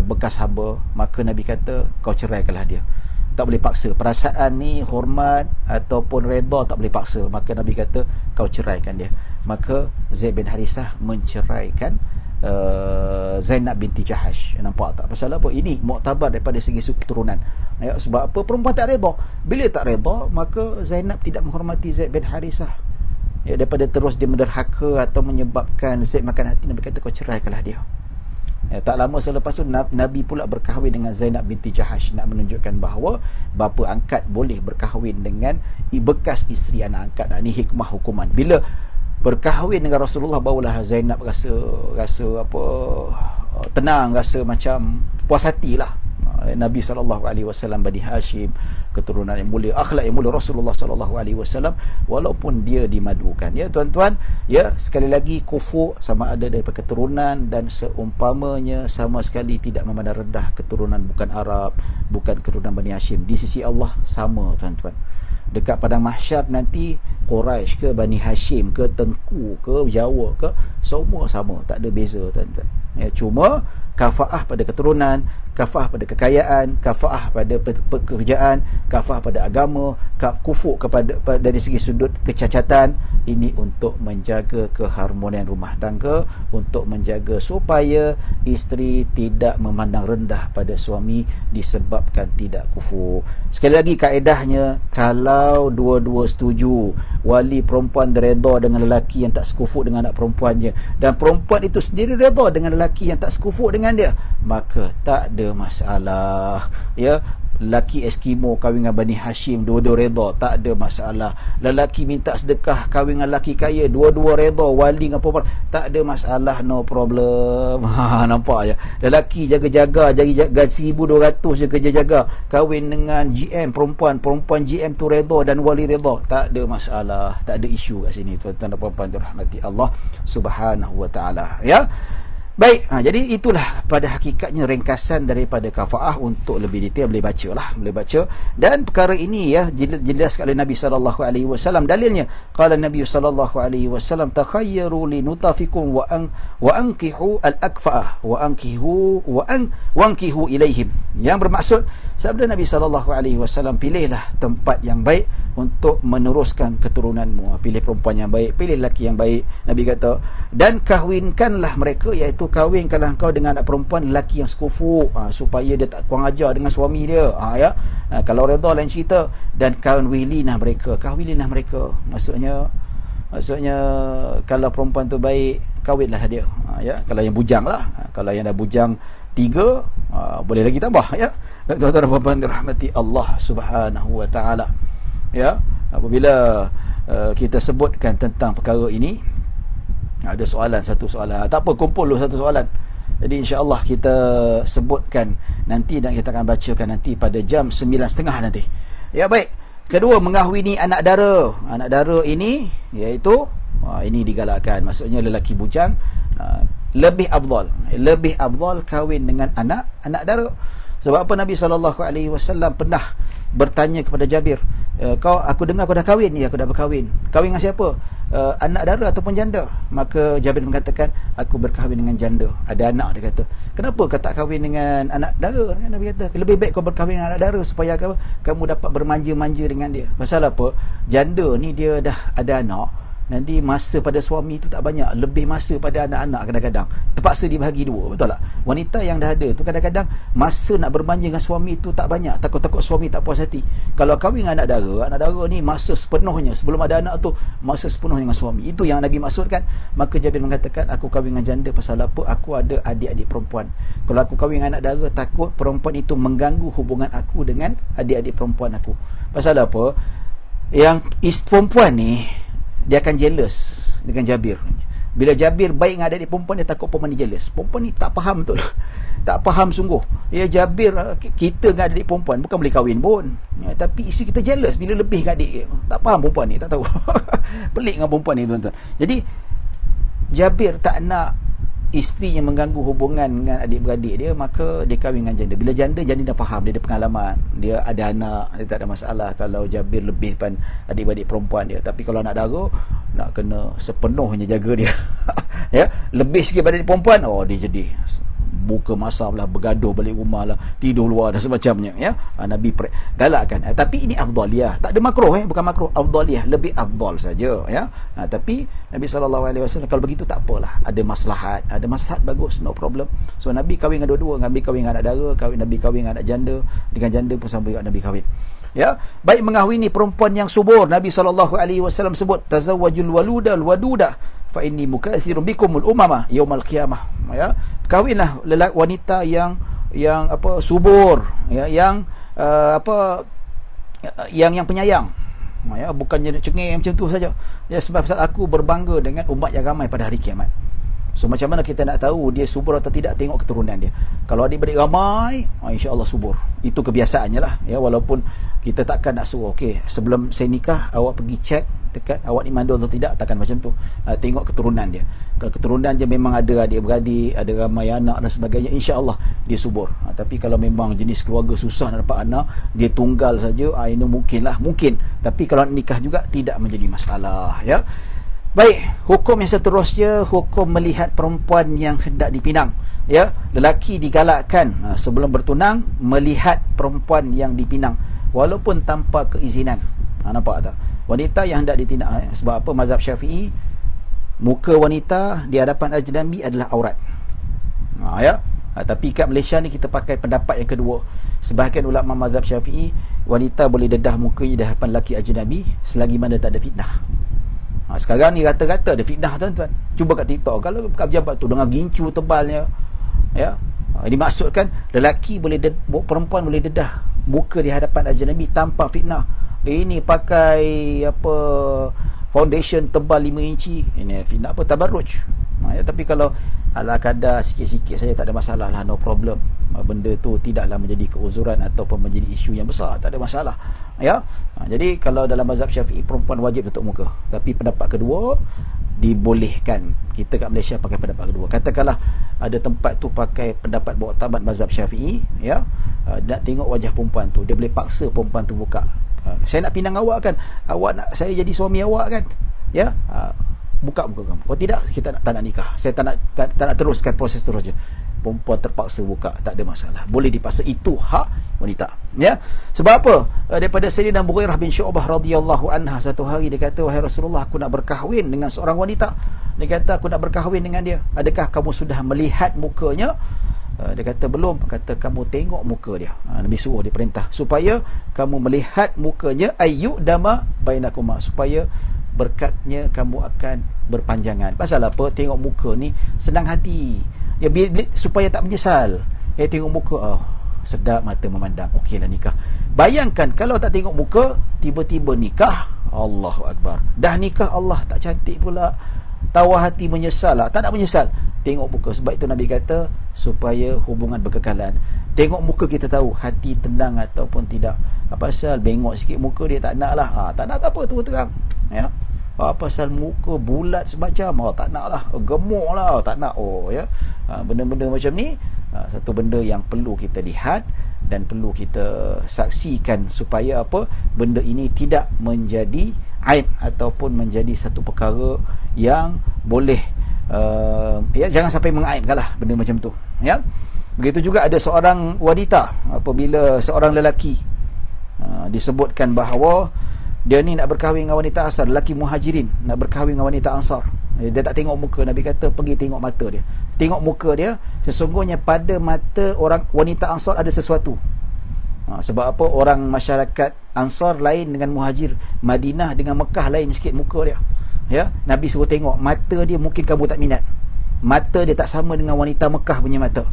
bekas hamba." Maka Nabi kata, "Kau ceraikanlah dia." Tak boleh paksa. Perasaan ni, hormat ataupun redha tak boleh paksa. Maka Nabi kata, kau ceraikan dia. Maka Zaid bin Harisah menceraikan Zainab binti Jahash. Nampak tak? Pasal apa? Ini muktabar daripada segi keturunan. Sebab apa? Perempuan tak redha. Bila tak redha, maka Zainab tidak menghormati Zaid bin Harisah. Daripada terus dia menderhaka atau menyebabkan Zaid makan hati, Nabi kata, kau ceraikanlah dia. Tak lama selepas tu Nabi pula berkahwin dengan Zainab binti Jahash, nak menunjukkan bahawa bapa angkat boleh berkahwin dengan bekas isteri anak angkat. Ini hikmah hukuman. Bila berkahwin dengan Rasulullah, barulah Zainab rasa tenang, rasa macam puas hatilah. Nabi SAW Bani Hashim, keturunan yang mulia, akhlak yang mulia Rasulullah SAW, walaupun dia dimadukan. Tuan-tuan, sekali lagi, kufur sama ada daripada keturunan dan seumpamanya sama sekali tidak memandang rendah keturunan bukan Arab, bukan keturunan Bani Hashim. Di sisi Allah sama, tuan-tuan. Dekat padang mahsyar nanti, Quraisy ke Bani Hashim ke Tengku ke Jawa ke, semua sama, tak ada beza, tuan-tuan. Cuma kafaah pada keturunan, kafaah pada kekayaan, kafaah pada pekerjaan, kafaah pada agama, kufur kepada dari segi sudut kecacatan. Ini untuk menjaga keharmonian rumah tangga, untuk menjaga supaya isteri tidak memandang rendah pada suami disebabkan tidak kufur. Sekali lagi kaedahnya, kalau dua-dua setuju, wali perempuan redha dengan lelaki yang tak sekufur dengan anak perempuannya, dan perempuan itu sendiri redha dengan lelaki yang tak sekufur dengan dia, maka tak ada masalah. Lelaki Eskimo kahwin dengan Bani Hashim, dua-dua redha, tak ada masalah. Lelaki minta sedekah kahwin dengan lelaki kaya, dua-dua redha, wali dengan perempuan, tak ada masalah, no problem. Nampak je? Lelaki jaga-jaga, gaji 1,200 je kerja jaga, kahwin dengan GM perempuan GM tu redha dan wali redha, tak ada masalah, tak ada isu kat sini, tuan-tuan dan puan-puan dirahmati Allah Subhanahu wa taala. Baik, jadi itulah pada hakikatnya ringkasan daripada kafaah. Untuk lebih detail boleh baca. Dan perkara ini dijelaskan oleh Nabi sallallahu alaihi wasallam. Dalilnya, qala Nabi sallallahu alaihi wasallam, takhayyaru li nutafikum wa ankihu al-akfaah wa ankihu ilaihim. Yang bermaksud, sabda Nabi sallallahu alaihi wasallam, pilihlah tempat yang baik untuk meneruskan keturunanmu. Pilih perempuan yang baik, pilih lelaki yang baik. Nabi kata, dan kahwinkanlah mereka, iaitu kahwinkanlah engkau dengan anak perempuan lelaki yang sekufu, supaya dia tak kurang ajar dengan suami dia. Kalau redha lain cerita. Dan kahwilinah mereka. Maksudnya kalau perempuan tu baik, kahwinlah dia. Kalau yang bujang lah. Kalau yang dah bujang 3, boleh lagi tambah. Tuan-tuan dan puan-puan dirahmati Allah Subhanahu wa taala. Apabila kita sebutkan tentang perkara ini, ada satu soalan. Tak apa, kumpul dulu satu soalan. Jadi insya-Allah kita sebutkan nanti dan kita akan bacakan nanti pada jam 9.30 nanti. Baik. Kedua, mengahwini anak dara. Anak dara ini iaitu Ini digalakkan. Maksudnya lelaki bujang lebih afdal kahwin dengan anak dara. Sebab apa Nabi SAW pernah bertanya kepada Jabir, aku dengar kau dah kahwin. Ya, aku dah berkahwin. Kahwin dengan siapa? Anak dara ataupun janda? Maka Jabir mengatakan, aku berkahwin dengan janda, ada anak. Dia kata, kenapa kau tak kahwin dengan anak dara? Nabi kata, lebih baik kau berkahwin dengan anak dara supaya kamu dapat bermanja-manja dengan dia. Pasal apa? Janda ni dia dah ada anak, nanti masa pada suami tu tak banyak, lebih masa pada anak-anak kadang-kadang. Terpaksa dibahagi dua, betul tak? Wanita yang dah ada tu kadang-kadang masa nak berbanja dengan suami tu tak banyak, takut-takut suami tak puas hati. Kalau kahwin dengan anak dara ni masa sepenuhnya, sebelum ada anak tu masa sepenuhnya dengan suami. Itu yang Nabi maksudkan. Maka Jabir mengatakan, aku kahwin dengan janda pasal apa? Aku ada adik-adik perempuan. Kalau aku kahwin dengan anak dara, takut perempuan itu mengganggu hubungan aku dengan adik-adik perempuan aku. Pasal apa? Yang perempuan ni dia akan jealous dengan Jabir. Bila Jabir baik dengan adik perempuan, dia takut perempuan ni jealous. Perempuan ni tak faham betul. Tak faham sungguh. Ya, Jabir, kita dengan adik perempuan bukan boleh kahwin pun. Ya, tapi isteri kita jealous bila lebih dengan adik. Tak faham perempuan ni, tak tahu. Pelik dengan perempuan ni, tuan-tuan. Jadi Jabir tak nak isteri yang mengganggu hubungan dengan adik-beradik dia, maka dia kahwin dengan janda. Bila janda dah faham, dia ada pengalaman, dia ada anak, dia tak ada masalah kalau Jabir lebih pan adik-beradik perempuan dia. Tapi kalau anak dara, nak kena sepenuhnya jaga dia. Ya, lebih sikit pada adik perempuan, dia jadi buka masalah lah, bergaduh balik rumah lah, tidur luar dan semacamnya. Ya, Nabi galakkan. Tapi ini afdaliyah, tak ada makruh, bukan makruh, afdaliyah, lebih afdal saja. Ya, tapi Nabi SAW, kalau begitu tak apalah, ada maslahat bagus, no problem. So Nabi kahwin dengan dua-dua. Nabi kahwin dengan anak dara, Nabi kahwin dengan anak janda, dengan janda pun sama juga Nabi kahwin. Ya, baik mengahwini perempuan yang subur. Nabi SAW sebut, tazawwajul waluda fa inni mukatsirun bikumul umama yaumal qiyamah. Ya, kahwinlah wanita yang subur, ya, yang yang penyayang. Ya, bukannya cengeng macam tu saja. Ya, sebab aku berbangga dengan umat yang ramai pada hari kiamat. So macam mana kita nak tahu dia subur atau tidak? Tengok keturunan dia. Kalau adik-beradik ramai, insya-Allah subur. Itu kebiasaannya lah. Ya, walaupun kita takkan nak suruh, okey, sebelum saya nikah awak pergi cek dekat awak ni mandul atau tidak, takkan macam tu. Tengok keturunan dia. Kalau keturunan dia memang ada adik-beradik, ada ramai anak dan sebagainya, insya-Allah dia subur. Tapi kalau memang jenis keluarga susah nak dapat anak, dia tunggal saja, ini mungkin. Tapi kalau nikah juga tidak menjadi masalah. Ya. Baik, hukum yang seterusnya, hukum melihat perempuan yang hendak dipinang. Ya, lelaki digalakkan sebelum bertunang melihat perempuan yang dipinang walaupun tanpa keizinan. Nampak tak? Wanita yang hendak ditinang, sebab apa? Mazhab Syafi'i, muka wanita di hadapan ajnabi adalah aurat. Ya. Tapi kat Malaysia ni kita pakai pendapat yang kedua. Sebahagian ulama mazhab Syafi'i, wanita boleh dedah mukanya di hadapan lelaki ajnabi selagi mana tak ada fitnah. Sekarang ni rata-rata ada fitnah, tuan-tuan. Cuba kat TikTok, kalau kat pejabat tu dengan gincu tebalnya, ya, dimaksudkan lelaki boleh perempuan boleh dedah muka di hadapan ajnabi tanpa fitnah. Ini pakai foundation tebal 5 inci, ini fitnah apa? Tabarruj. Ya, tapi kalau ala kadar sikit-sikit saja tak ada masalah lah, no problem. Benda tu tidaklah menjadi keuzuran ataupun menjadi isu yang besar, tak ada masalah. Ya. Jadi kalau dalam mazhab Syafi'i, perempuan wajib tutup muka. Tapi pendapat kedua dibolehkan. Kita kat Malaysia pakai pendapat kedua. Katakanlah ada tempat tu pakai pendapat muktamad mazhab Syafi'i, ya, nak tengok wajah perempuan tu, dia boleh paksa perempuan tu buka. Saya nak pinang awak kan, awak nak saya jadi suami awak kan, ya, buka muka kamu. Kalau tidak, kita tak nak nikah. Saya tak nak teruskan proses terusnya. Perempuan terpaksa buka, tak ada masalah, boleh dipaksa. Itu hak wanita. Ya. Sebab apa? Daripada Sayyidina Mughirah bin Syu'bah radhiyallahu anha, satu hari dia kata, wahai Rasulullah, aku nak berkahwin dengan seorang wanita. Dia kata, aku nak berkahwin dengan dia. Adakah kamu sudah melihat mukanya? Dia kata, belum. Kata, kamu tengok muka dia. Nabi suruh, dia perintah supaya kamu melihat mukanya, ayyudama bainakuma, supaya berkatnya kamu akan berpanjangan. Pasal apa? Tengok muka ni senang hati, ya, supaya tak menyesal. Tengok muka, sedap mata memandang, okeylah nikah. Bayangkan kalau tak tengok muka, tiba-tiba nikah, Allahu Akbar, dah nikah, Allah tak cantik pula, tawar hati, menyesal lah. Tak nak menyesal, tengok muka. Sebab itu Nabi kata, supaya hubungan berkekalan. Tengok muka kita tahu hati tenang ataupun tidak. Apa pasal bengok sikit muka dia, tak nak lah. Tak nak tak apa, terus terang. Ya. pasal muka bulat semacam, tak nak lah, gemuk lah, tak nak. Benda-benda macam ni satu benda yang perlu kita lihat dan perlu kita saksikan supaya apa, benda ini tidak menjadi aib ataupun menjadi satu perkara yang boleh jangan sampai mengaibkan lah benda macam tu. Begitu juga ada seorang wanita, apabila seorang lelaki disebutkan bahawa dia ni nak berkahwin dengan wanita Ansar, lelaki Muhajirin nak berkahwin dengan wanita Ansar, dia tak tengok muka. Nabi kata pergi tengok mata dia, tengok muka dia, sesungguhnya pada mata orang wanita Ansar ada sesuatu. Sebab apa? Orang masyarakat Ansar lain dengan Muhajir, Madinah dengan Mekah lain sikit muka dia. Nabi suruh tengok mata dia, mungkin kamu tak minat, mata dia tak sama dengan wanita Mekah punya mata.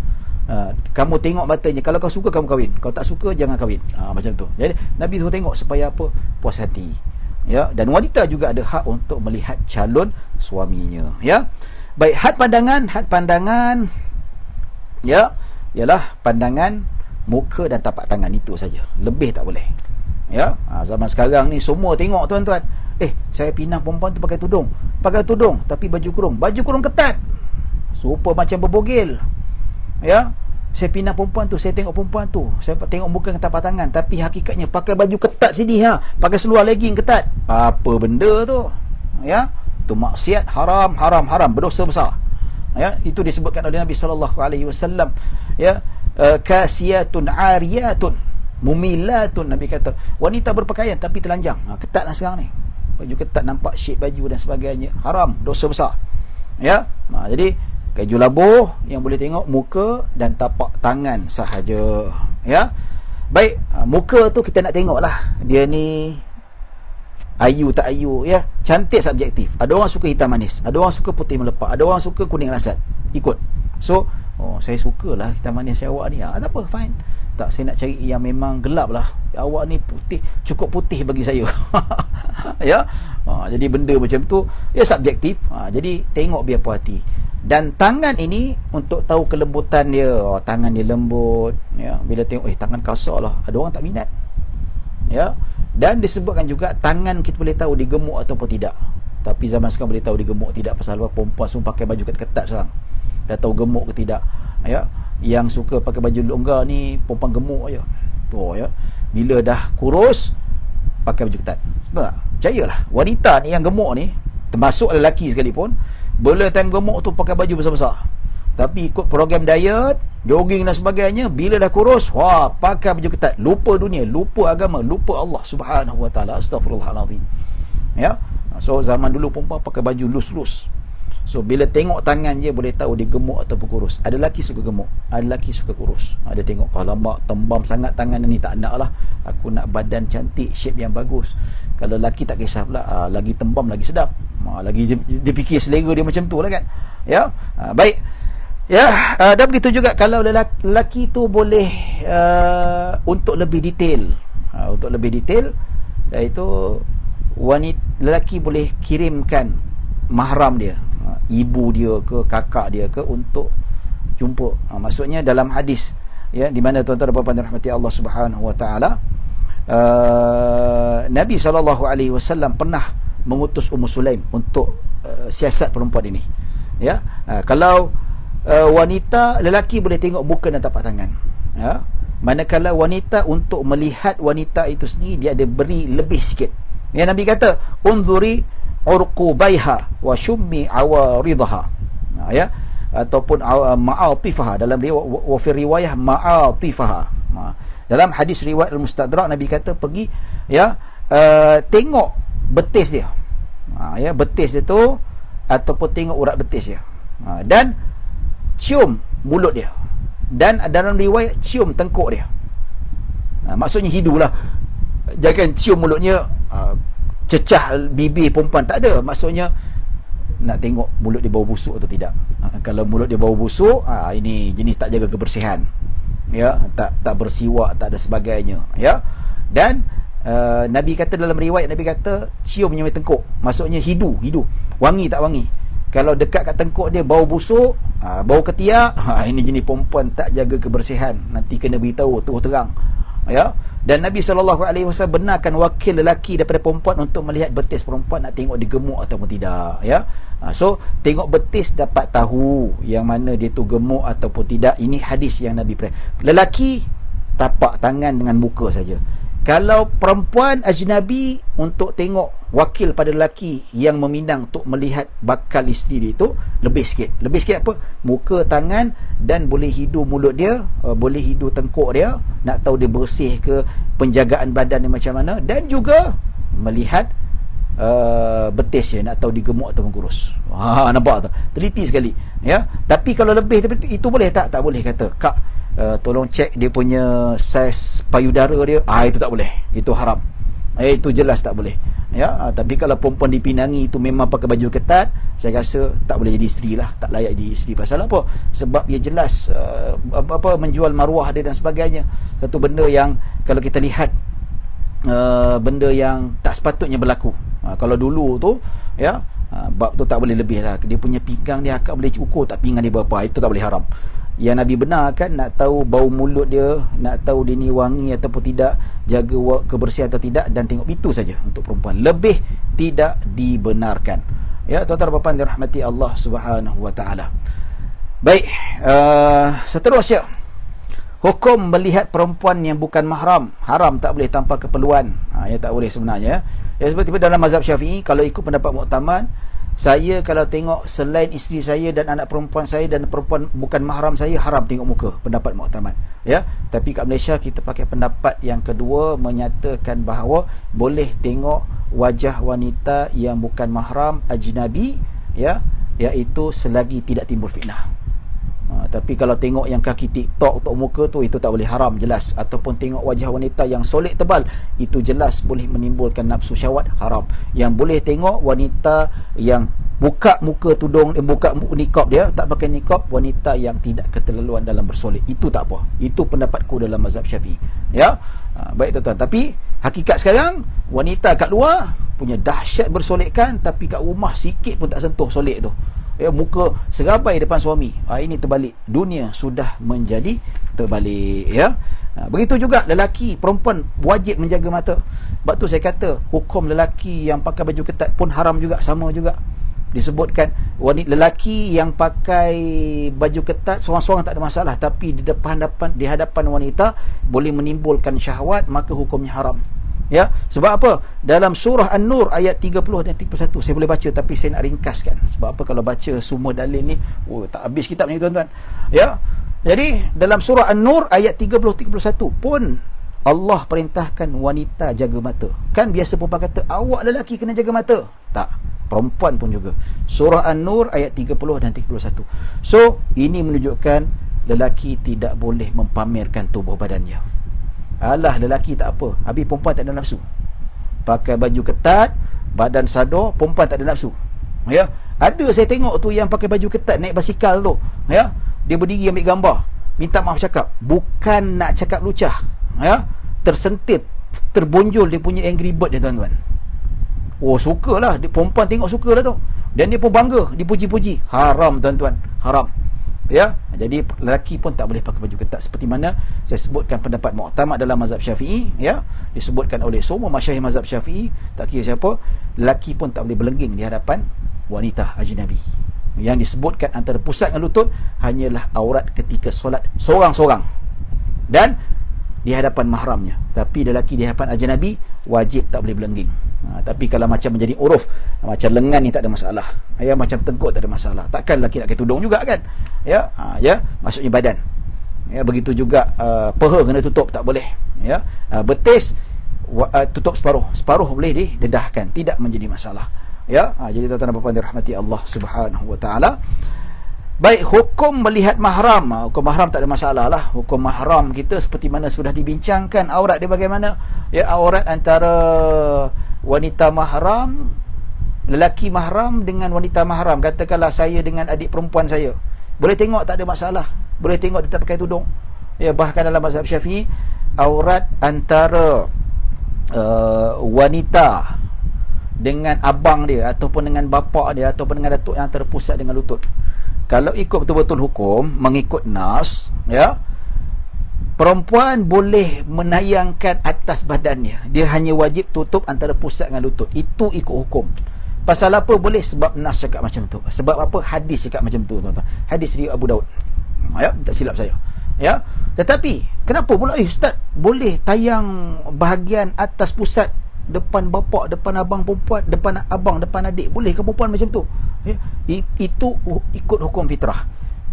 Kamu tengok matanya, kalau kau suka kamu kahwin, kalau tak suka jangan kahwin. Macam tu. Jadi Nabi suruh tengok supaya apa? Puas hati. Dan wanita juga ada hak untuk melihat calon suaminya. Baik, had pandangan ialah pandangan muka dan tapak tangan, itu saja, lebih tak boleh. Zaman sekarang ni semua tengok tuan-tuan. Saya pinang perempuan tu pakai tudung tapi baju kurung ketat, serupa macam berbogel. Saya pinang perempuan tu, saya tengok perempuan tu, saya tengok muka dan tapak tangan, tapi hakikatnya pakai baju ketat sini, pakai seluar legging ketat. Apa benda tu? Tu maksiat, haram, berdosa besar. Itu disebutkan oleh Nabi sallallahu alaihi wasallam. Kasiyatun ariyatun mumilatun, Nabi kata wanita berpakaian tapi telanjang. Ketat lah sekarang ni, baju ketat, nampak shape baju dan sebagainya, haram, dosa besar. Jadi baju labuh yang boleh tengok muka dan tapak tangan sahaja. Baik, muka tu kita nak tengok lah, dia ni ayu tak ayu. Cantik subjektif. Ada orang suka hitam manis, ada orang suka putih melepak, ada orang suka kuning lasat, ikut. So saya sukalah hitam manis awak ni, tak apa, fine. Tak, saya nak cari yang memang gelap lah, awak ni putih, cukup putih bagi saya. Jadi benda macam tu subjektif. Jadi tengok biar puas hati. Dan tangan ini untuk tahu kelembutan dia. Tangan dia lembut, bila tengok tangan kasar lah, ada orang tak minat. Dan disebutkan juga tangan kita boleh tahu dia gemuk ataupun tidak. Tapi zaman sekarang boleh tahu dia gemuk tidak, pasal apa? Perempuan semua pakai baju ketat-ketat sekarang, dah tahu gemuk ke tidak. Yang suka pakai baju longgar ni perempuan gemuk je. Bila dah kurus pakai baju ketat. Percayalah, wanita ni yang gemuk ni, termasuk lelaki sekalipun, bila time gemuk tu pakai baju besar-besar, tapi ikut program diet, jogging dan sebagainya, bila dah kurus, pakai baju ketat. Lupa dunia, lupa agama, lupa Allah Subhanahu Wa Taala. Astaghfirullahalazim. So zaman dulu perempuan pakai baju loose. So bila tengok tangan je boleh tahu dia gemuk ataupun kurus. Ada lelaki suka gemuk, ada lelaki suka kurus. Ada tengok, alamak tembam sangat tangan ni, tak nak lah, aku nak badan cantik, shape yang bagus. Kalau lelaki tak kisah pula, lagi tembam lagi sedap, lagi dia fikir selera dia macam tu lah kan. Baik. Dan begitu juga kalau lelaki tu boleh untuk lebih detail, iaitu lelaki boleh kirimkan mahram dia, ibu dia ke kakak dia ke, untuk jumpa. Maksudnya dalam hadis di mana tuan-tuan dan puan-puan dirahmati Allah Subhanahu Wa Taala, Nabi SAW pernah mengutus Ummu Sulaim untuk siasat perempuan ini. Kalau wanita, lelaki boleh tengok muka dan tapak tangan. Manakala wanita, untuk melihat wanita itu sendiri, dia ada beri lebih sikit. Nabi kata unzuri urqubaiha wa shummi awaridha, ataupun ma'atifaha, dalam riwayah ma'atifaha. Dalam hadis riwayat Al-Mustadrak, Nabi kata pergi tengok betis dia, betis dia tu, ataupun tengok urat betis dia, dan cium mulut dia, dan dalam riwayat cium tengkuk dia. Maksudnya hidulah, jangan cium mulutnya, cecah bibir perempuan, tak ada. Maksudnya nak tengok mulut dia bau busuk atau tidak. Kalau mulut dia bau busuk, ini jenis tak jaga kebersihan, tak bersiwak, tak ada sebagainya. Dan Nabi kata, dalam riwayat Nabi kata cium nyamai tengkuk, maksudnya hidu, wangi tak wangi. Kalau dekat kat tengkuk dia bau busuk, bau ketiak, ini jenis perempuan tak jaga kebersihan, nanti kena beritahu terus terang. Ya, dan Nabi SAW benarkan wakil lelaki daripada perempuan untuk melihat betis perempuan, nak tengok dia gemuk ataupun tidak. Ya, so tengok betis dapat tahu yang mana dia tu gemuk ataupun tidak. Ini hadis yang Nabi lelaki tapak tangan dengan muka saja. Kalau perempuan ajnabi, untuk tengok wakil pada lelaki yang meminang untuk melihat bakal isteri dia itu lebih sikit. Lebih sikit apa? Muka, tangan, dan boleh hidu mulut dia, boleh hidu tengkuk dia, nak tahu dia bersih ke, penjagaan badan dia macam mana, dan juga melihat betis dia, nak tahu dia gemuk ataupun kurus. Nampak tak? Teliti sekali. Ya. Tapi kalau lebih itu boleh tak? Tak boleh kata, Kak, tolong cek dia punya saiz payudara dia. Itu tak boleh. Itu haram. Itu jelas tak boleh. Ya, tapi kalau perempuan dipinangi itu memang pakai baju ketat, saya rasa tak boleh jadi isteri lah, tak layak jadi isteri. Pasal apa? Sebab ia jelas menjual maruah dia dan sebagainya. Satu benda yang kalau kita lihat benda yang tak sepatutnya berlaku. Kalau dulu tu, ya, bab tu tak boleh lebih lah. Dia punya pinggang dia, akak boleh ukur tak pinggang dia berapa. Itu tak boleh haram. Yang Nabi benarkan, nak tahu bau mulut dia, nak tahu dia ni wangi ataupun tidak, jaga kebersihan atau tidak, dan tengok itu saja untuk perempuan. Lebih tidak dibenarkan. Ya, tuan-tuan dan puan-puan dirahmati Allah Subhanahu wa taala. Baik, seterusnya, hukum melihat perempuan yang bukan mahram. Haram, tak boleh tanpa keperluan. Ya, tak boleh sebenarnya. Ya, seperti dalam mazhab Syafi'i, kalau ikut pendapat muktamad, saya kalau tengok selain isteri saya dan anak perempuan saya dan perempuan bukan mahram saya, haram tengok muka, pendapat muktamad. Ya, tapi kat Malaysia kita pakai pendapat yang kedua, menyatakan bahawa boleh tengok wajah wanita yang bukan mahram, ajnabi, ya, iaitu selagi tidak timbul fitnah. Tapi kalau tengok yang kaki TikTok untuk muka tu, itu tak boleh, haram jelas. Ataupun tengok wajah wanita yang solek tebal, itu jelas boleh menimbulkan nafsu syahwat, haram. Yang boleh tengok wanita yang buka muka tudung, buka nikab dia, tak pakai nikab, wanita yang tidak keterlaluan dalam bersolek, itu tak apa. Itu pendapatku dalam mazhab Syafi'i. Ya, baik tuan-tuan. Tapi hakikat sekarang, wanita kat luar punya dahsyat bersolekkan, tapi kat rumah sikit pun tak sentuh solek tu. Ya, muka serabai depan suami. Ini terbalik. Dunia sudah menjadi terbalik. Ya, begitu juga lelaki, perempuan wajib menjaga mata. Sebab tu saya kata, hukum lelaki yang pakai baju ketat pun haram juga, sama juga. Disebutkan wanita lelaki yang pakai baju ketat seorang-seorang tak ada masalah, tapi di hadapan wanita boleh menimbulkan syahwat, maka hukumnya haram. Ya, sebab apa? Dalam surah An-Nur ayat 30 dan 31, saya boleh baca tapi saya nak ringkaskan. Sebab apa, kalau baca semua dalil ni, tak habis kitab ni tuan-tuan. Ya. Jadi dalam surah An-Nur ayat 30 31 pun Allah perintahkan wanita jaga mata. Kan biasa perempuan kata, awak lelaki kena jaga mata. Tak, perempuan pun juga. Surah An-Nur ayat 30 dan 31. So, ini menunjukkan lelaki tidak boleh mempamerkan tubuh badannya. Alah, lelaki tak apa, habis perempuan tak ada nafsu. Pakai baju ketat, badan sadar, perempuan tak ada nafsu. Ya, ada saya tengok tu yang pakai baju ketat naik basikal tu. Ya, dia berdiri ambil gambar, minta maaf cakap, bukan nak cakap lucah. Ya, tersentit, terbonjol dia punya Angry Bird dia tuan-tuan. Sukalah, perempuan tengok sukalah tu. Dan dia pun bangga, dipuji-puji. Haram tuan-tuan, haram. Ya, jadi lelaki pun tak boleh pakai baju ketat, seperti mana saya sebutkan pendapat muktamad dalam mazhab Syafi'i. Ya, disebutkan oleh semua masyayikh mazhab Syafi'i, tak kira siapa, lelaki pun tak boleh berlengging di hadapan wanita ajnabi. Yang disebutkan antara pusat dengan lutut hanyalah aurat ketika solat seorang-seorang dan di hadapan mahramnya. Tapi lelaki di hadapan ajnabi wajib tak boleh berlengging. Tapi kalau macam menjadi uruf, macam lengan ni tak ada masalah. Ya, macam tengkuk tak ada masalah. Takkan lelaki nak pakai tudung juga kan? Ya, ya, maksudnya badan. Ya, begitu juga peha kena tutup, tak boleh. Ya, betis tutup separuh boleh didedahkan, tidak menjadi masalah. Ya, jadi tuan-tuan dan puan-puan dirahmati Allah Subhanahu wa taala. Baik, hukum melihat mahram. Hukum mahram tak ada masalah lah. Hukum mahram kita seperti mana sudah dibincangkan, aurat dia bagaimana. Ya, aurat antara wanita mahram, lelaki mahram dengan wanita mahram. Katakanlah saya dengan adik perempuan saya, boleh tengok, tak ada masalah. Boleh tengok dia tak pakai tudung. Ya, bahkan dalam mazhab Syafi'i, aurat antara wanita dengan abang dia ataupun dengan bapa dia ataupun dengan datuk yang terpusat dengan lutut, kalau ikut betul-betul hukum, mengikut nas, ya, Perempuan boleh menayangkan atas badannya, dia hanya wajib tutup antara pusat dengan lutut. Itu ikut hukum. Pasal apa boleh? Sebab nas cakap macam tu. Sebab apa? Hadis cakap macam tu, tuan-tuan. Hadis riwayat Abu Daud. Ya, tak silap saya. Ya. Tetapi kenapa pula ustaz boleh tayang bahagian atas pusat depan bapa, depan abang perempuan, depan abang, depan adik? Boleh ke perempuan macam tu? Ya. Itu ikut hukum fitrah.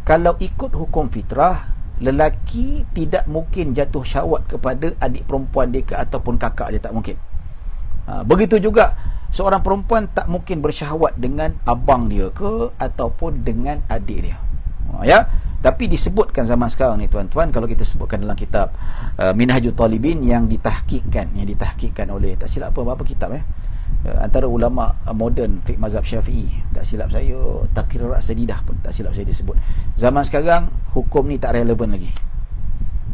Kalau ikut hukum fitrah, lelaki tidak mungkin jatuh syahwat kepada adik perempuan dia ke ataupun kakak dia, tak mungkin. Begitu juga seorang perempuan tak mungkin bersyahwat dengan abang dia ke ataupun dengan adik dia. Ya. Tapi disebutkan zaman sekarang ni tuan-tuan, kalau kita sebutkan dalam kitab Minhajul Talibin yang ditahqiqkan oleh, tak silap apa kitab antara ulama moden fiqh mazhab Syafi'i, tak silap saya Taqrir Ra'sadidah pun tak silap saya disebut. Zaman sekarang hukum ni tak relevan lagi.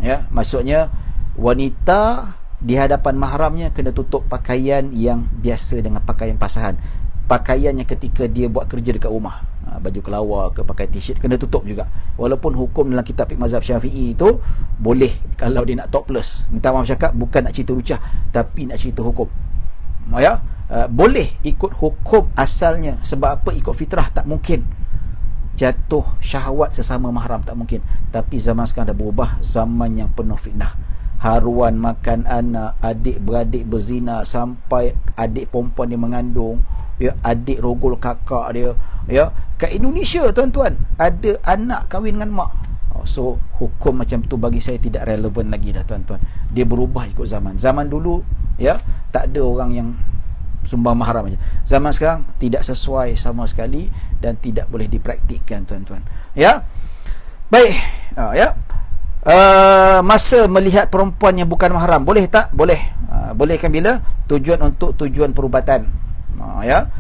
Ya, maksudnya wanita di hadapan mahramnya kena tutup pakaian yang biasa dengan pakaian pasahan. Pakaiannya ketika dia buat kerja dekat rumah, baju kelawar ke pakai t-shirt, kena tutup juga. Walaupun hukum dalam kitab fiqh mazhab Syafi'i itu boleh kalau dia nak topless. Minta maaf cakap, bukan nak cerita lucah, tapi nak cerita hukum. Ya, boleh ikut hukum asalnya. Sebab apa? Ikut fitrah tak mungkin jatuh syahwat sesama mahram, tak mungkin. Tapi zaman sekarang dah berubah, zaman yang penuh fitnah. Haruan makan anak, adik-beradik berzina, sampai adik perempuan dia mengandung, ya, adik rogol kakak dia. Ya, kat Indonesia tuan-tuan ada anak kahwin dengan mak. So hukum macam tu bagi saya tidak relevan lagi dah tuan-tuan. Dia berubah ikut zaman. Zaman dulu ya tak ada orang yang sumbang mahram aja. Zaman sekarang tidak sesuai sama sekali dan tidak boleh dipraktikkan tuan-tuan. Ya. Baik. Ya. Masa melihat perempuan yang bukan mahram, boleh tak? Boleh. Bolehkan bila? Untuk tujuan perubatan. Ya.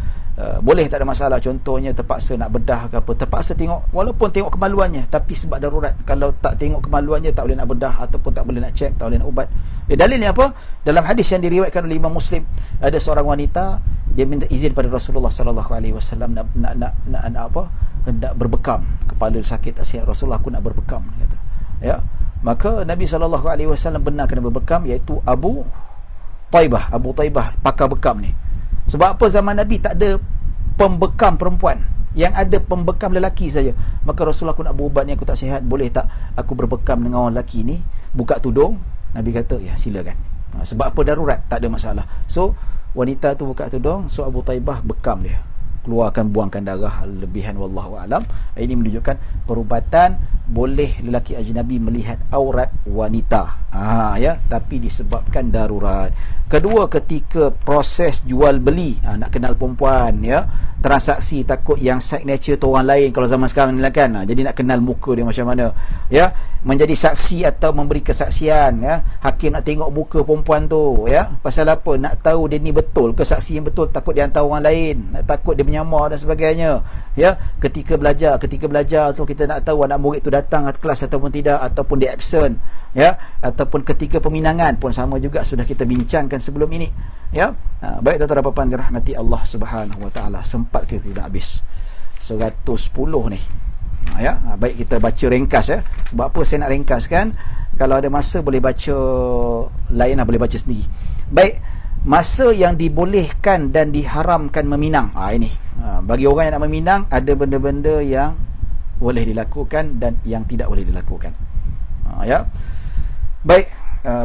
Boleh, tak ada masalah. Contohnya terpaksa nak bedah ke apa, terpaksa tengok, walaupun tengok kemaluannya, tapi sebab darurat. Kalau tak tengok kemaluannya, tak boleh nak bedah ataupun tak boleh nak cek, tak boleh nak ubat. Dalilnya apa? Dalam hadis yang diriwayatkan oleh Imam Muslim, ada seorang wanita, dia minta izin pada Rasulullah sallallahu alaihi wasallam nak apa? Hendak berbekam. Kepala sakit, tak sihat. Rasulullah, aku nak berbekam, kata. Ya. Maka Nabi sallallahu alaihi wasallam benarkan berbekam, iaitu Abu Taibah, pakar bekam ni. Sebab apa? Zaman Nabi tak ada pembekam perempuan, yang ada pembekam lelaki saja. Maka Rasulullah, aku nak berubat ni, aku tak sihat, boleh tak aku berbekam dengan orang lelaki ni, buka tudung? Nabi kata, ya silakan. Sebab apa? Darurat, tak ada masalah. So wanita tu buka tudung, so Abu Taibah bekam dia, buangkan darah lebihan, wallahu alam. Ini menunjukkan perubatan boleh lelaki ajnabi melihat aurat wanita. Ya, tapi disebabkan darurat. Kedua, ketika proses jual beli, nak kenal perempuan, ya, transaksi, takut yang signature tu orang lain kalau zaman sekarang ni lah kan. Jadi nak kenal muka dia macam mana, ya, menjadi saksi atau memberi kesaksian, ya. Hakim nak tengok muka perempuan tu, ya. Pasal apa? Nak tahu dia ni betul ke saksi yang betul, takut dia hantar orang lain, takut dia menyamar dan sebagainya, ya. Ketika belajar tu kita nak tahu anak murid tu datang ke kelas ataupun tidak, ataupun dia absent, ya. Ataupun ketika peminangan pun sama juga, sudah kita bincangkan sebelum ini, ya. Baik tuan-tuan dan puan dirahmati Allah Subhanahu wa taala, sempat kita tidak habis 110 ni. Ya, baik kita baca ringkas, ya. Sebab apa saya nak ringkaskan? Kalau ada masa boleh baca lain, boleh baca sendiri. Baik, masa yang dibolehkan dan diharamkan meminang. Ini bagi orang yang nak meminang, ada benda-benda yang boleh dilakukan dan yang tidak boleh dilakukan. Ya. Baik,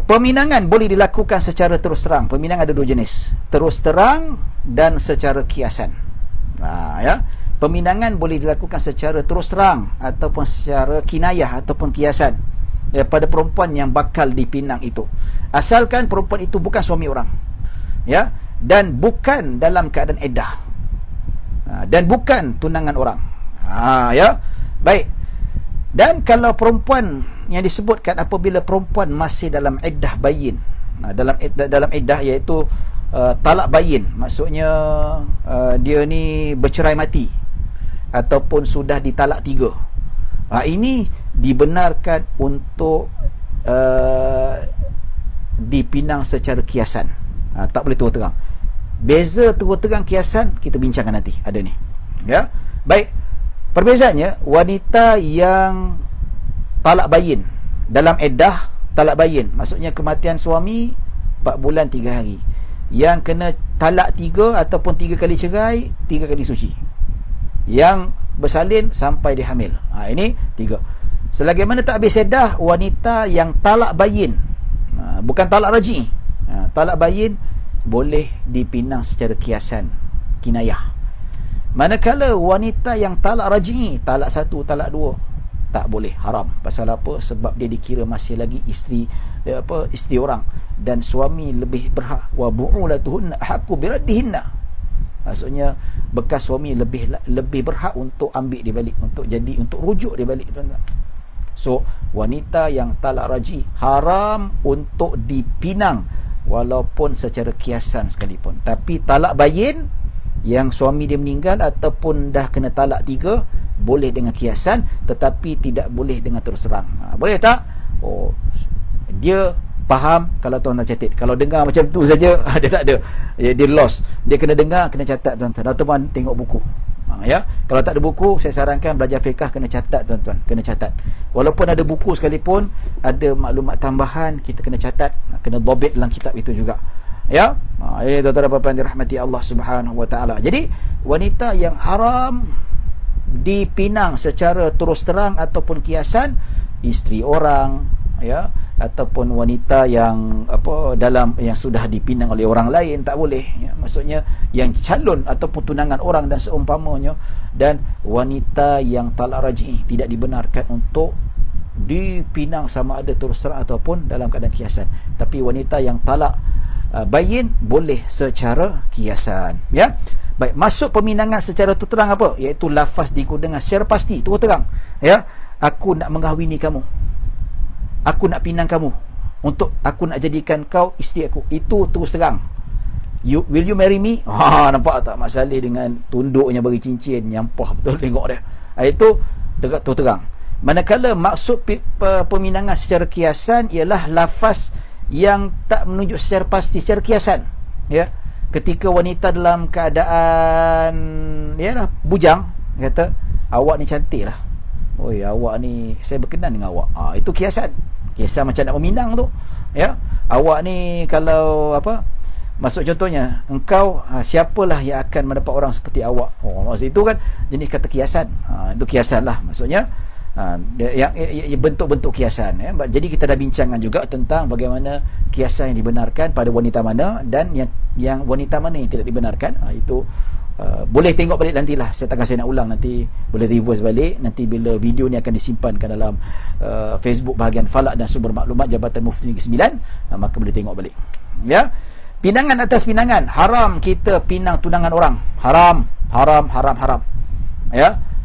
peminangan boleh dilakukan secara terus terang. Peminangan ada dua jenis, terus terang dan secara kiasan. Ya. Peminangan boleh dilakukan secara terus terang ataupun secara kinayah ataupun kiasan daripada perempuan yang bakal dipinang itu, asalkan perempuan itu bukan suami orang, ya, dan bukan dalam keadaan iddah, dan bukan tunangan orang. Ya. Baik. Dan kalau perempuan yang disebutkan apabila perempuan masih dalam iddah bayin, dalam iddah iaitu talak bayin, maksudnya dia ni bercerai mati ataupun sudah ditalak 3, ini dibenarkan untuk dipinang secara kiasan. Tak boleh terus terang. Beza terus terang kiasan kita bincangkan nanti, ada ni, ya. Baik, perbezaannya, wanita yang talak bayin dalam iddah talak bayin, maksudnya kematian suami 4 bulan 3 hari. Yang kena talak 3 ataupun 3 kali cerai, 3 kali suci. Yang bersalin sampai dia hamil. Ini 3. Selagi mana tak habis sedah, wanita yang talak bayin, bukan talak raj'i, talak bayin boleh dipinang secara kiasan, kinayah. Manakala wanita yang talak raj'i, talak 1, talak 2, tak boleh, haram. Pasal apa? Sebab dia dikira masih lagi isteri orang, dan suami lebih berhak. Wa bu'ulatuhunna haqqu biraddihinna. Maksudnya bekas suami lebih berhak untuk ambil dia balik, untuk rujuk dia balik, tuan-tuan. So wanita yang talak raj'i haram untuk dipinang walaupun secara kiasan sekalipun. Tapi talak bayin yang suami dia meninggal ataupun dah kena talak 3 boleh dengan kiasan, tetapi tidak boleh dengan terus terang. Boleh tak? Dia faham kalau tuan tak catat. Kalau dengar macam tu saja, dia tak ada, dia lost. Dia kena dengar, kena catat, tuan-tuan. Ataupun tengok buku. Kalau tak ada buku, saya sarankan belajar fiqh kena catat, tuan-tuan. Kena catat. Walaupun ada buku sekalipun, ada maklumat tambahan, kita kena catat, kena dhabit dalam kitab itu juga. Ini tuan-tuan dan puan-puan dirahmati Allah Subhanahu wa taala. Jadi wanita yang haram dipinang secara terus terang ataupun kiasan, isteri orang, ataupun wanita yang yang sudah dipinang oleh orang lain, tak boleh. Maksudnya yang calon ataupun tunangan orang dan seumpamanya. Dan wanita yang talak raj'i tidak dibenarkan untuk dipinang sama ada terus terang ataupun dalam keadaan kiasan. Tapi wanita yang talak bayin boleh secara kiasan. Baik, masuk peminangan secara terang apa? Iaitu lafaz digunakan secara pasti, terus terang. Aku nak mengahwini kamu, aku nak pinang kamu, untuk aku nak jadikan kau isteri aku. Itu terus terang. Will you marry me? Nampak tak Mak Saleh dengan tunduknya bagi cincin, nyampah betul tengok dia. Itu terus terang. Manakala maksud peminangan secara kiasan ialah lafaz yang tak menunjuk secara pasti, secara kiasan. Ketika wanita dalam keadaan bujang, kata, awak ni cantik lah, awak ni, saya berkenan dengan awak. Itu kiasan. Kiasan macam nak meminang tu. Awak ni kalau masuk contohnya, engkau siapalah yang akan mendapat orang seperti awak. Maksud itu kan jenis kata kiasan. Itu kiasan lah maksudnya. Bentuk-bentuk kiasan. Jadi kita dah bincangkan juga tentang bagaimana kiasan yang dibenarkan pada wanita mana dan yang wanita mana yang tidak dibenarkan. Itu boleh tengok balik nantilah. Saya nak ulang, nanti boleh reverse balik. Nanti bila video ni akan disimpankan dalam Facebook bahagian Falak dan Sumber Maklumat Jabatan Mufti Negeri Sembilan, maka boleh tengok balik. Pinangan atas pinangan, haram kita pinang tunangan orang. Haram.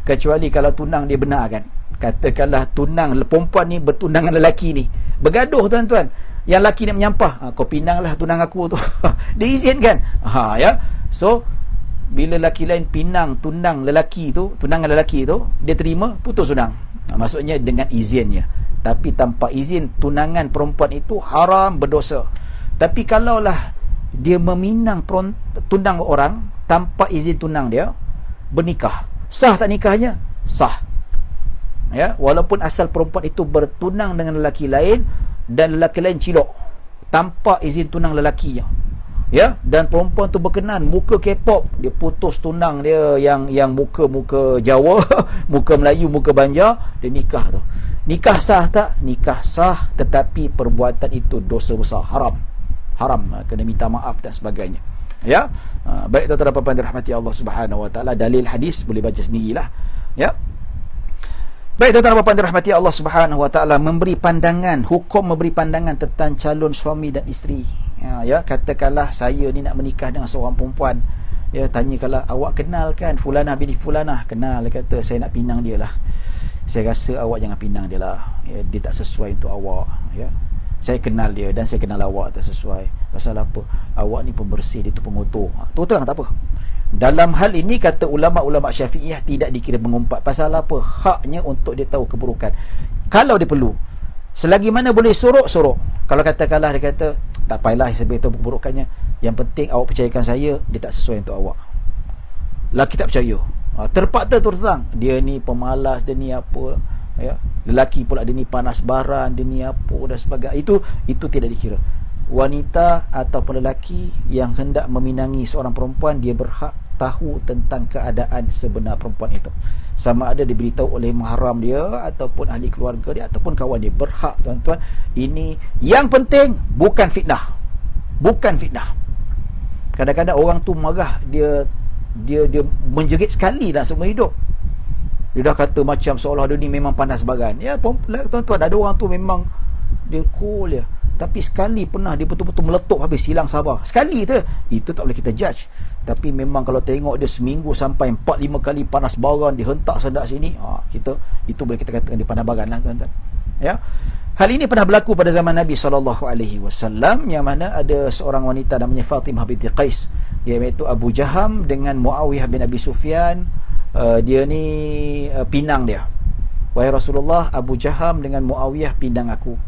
Kecuali kalau tunang dia benar kan. Katakanlah tunang perempuan ni bertunangan lelaki ni, bergaduh, tuan-tuan, yang lelaki ni menyampah, kau pinanglah tunang aku tu. Dia izinkan. So bila lelaki lain pinang tunangan lelaki tu, dia terima, putus tunang. Maksudnya dengan izinnya. Tapi tanpa izin tunangan perempuan itu haram, berdosa. Tapi kalaulah dia meminang tunang orang tanpa izin tunang dia, bernikah, sah tak nikahnya? Sah. Walaupun asal perempuan itu bertunang dengan lelaki lain dan lelaki lain cilok tanpa izin tunang lelakinya, dan perempuan tu berkenan, muka K-pop, dia putus tunang dia yang muka Jawa, muka Melayu, muka Banjar, dia nikah tu. Nikah sah tak? Nikah sah, tetapi perbuatan itu dosa besar, haram, kena minta maaf dan sebagainya. Baik, tuan-tuan dan puan-puan dirahmati Allah Subhanahu wa taala. Dalil hadis boleh baca sendirilah. Baik, tuan-tuan dan puan-puan dirahmati Allah Subhanahu wa taala, hukum memberi pandangan tentang calon suami dan isteri. Katakanlah saya ni nak menikah dengan seorang perempuan. Tanyakanlah, awak kenal kan Fulanah binti Fulanah? Kenal. Dia kata, saya nak pinang dia lah. Saya rasa awak jangan pinang dia lah. Dia tak sesuai untuk awak. Saya kenal dia dan saya kenal awak, tak sesuai. Pasal apa? Awak ni pembersih, dia tu pengotor. Tu terang, tak apa. Dalam hal ini kata ulama-ulama Syafi'iyah tidak dikira mengumpat. Pasal apa? Haknya untuk dia tahu keburukan. Kalau dia perlu, selagi mana boleh sorok. Kalau katakanlah dia kata, tak payahlah saya beritahu keburukannya, yang penting awak percayakan saya, dia tak sesuai untuk awak. Laki tak percaya, terpaksa terus terang, dia ni pemalas, dia ni apa, Ya, lelaki pula dia ni panas baran, dia ni apa dan sebagainya. Itu tidak dikira. Wanita ataupun lelaki yang hendak meminangi seorang perempuan, dia berhak tahu tentang keadaan sebenar perempuan itu. Sama ada diberitahu oleh mahram dia ataupun ahli keluarga dia ataupun kawan dia. Berhak, tuan-tuan. Ini yang penting, bukan fitnah. Bukan fitnah. Kadang-kadang orang tu marah, dia menjerit sekali dalam semua hidup. Dia dah kata macam seolah dia ni memang panas bagan. Ya, tuan-tuan, ada orang tu memang dia cool ya. Tapi sekali pernah dia betul-betul meletup habis, hilang sabar. Sekali tu, itu tak boleh kita judge. Tapi memang kalau tengok dia seminggu sampai 4-5 kali panas baran, dihentak sana sini, itu boleh kita katakan dia panas bagan lah, tuan-tuan. Ya. Hal ini pernah berlaku pada zaman Nabi SAW, yang mana ada seorang wanita namanya Fatimah binti Qais, iaitu Abu Jaham dengan Muawiyah bin Abi Sufyan. Dia ni pinang dia. Wahai Rasulullah, Abu Jaham dengan Muawiyah pinang aku,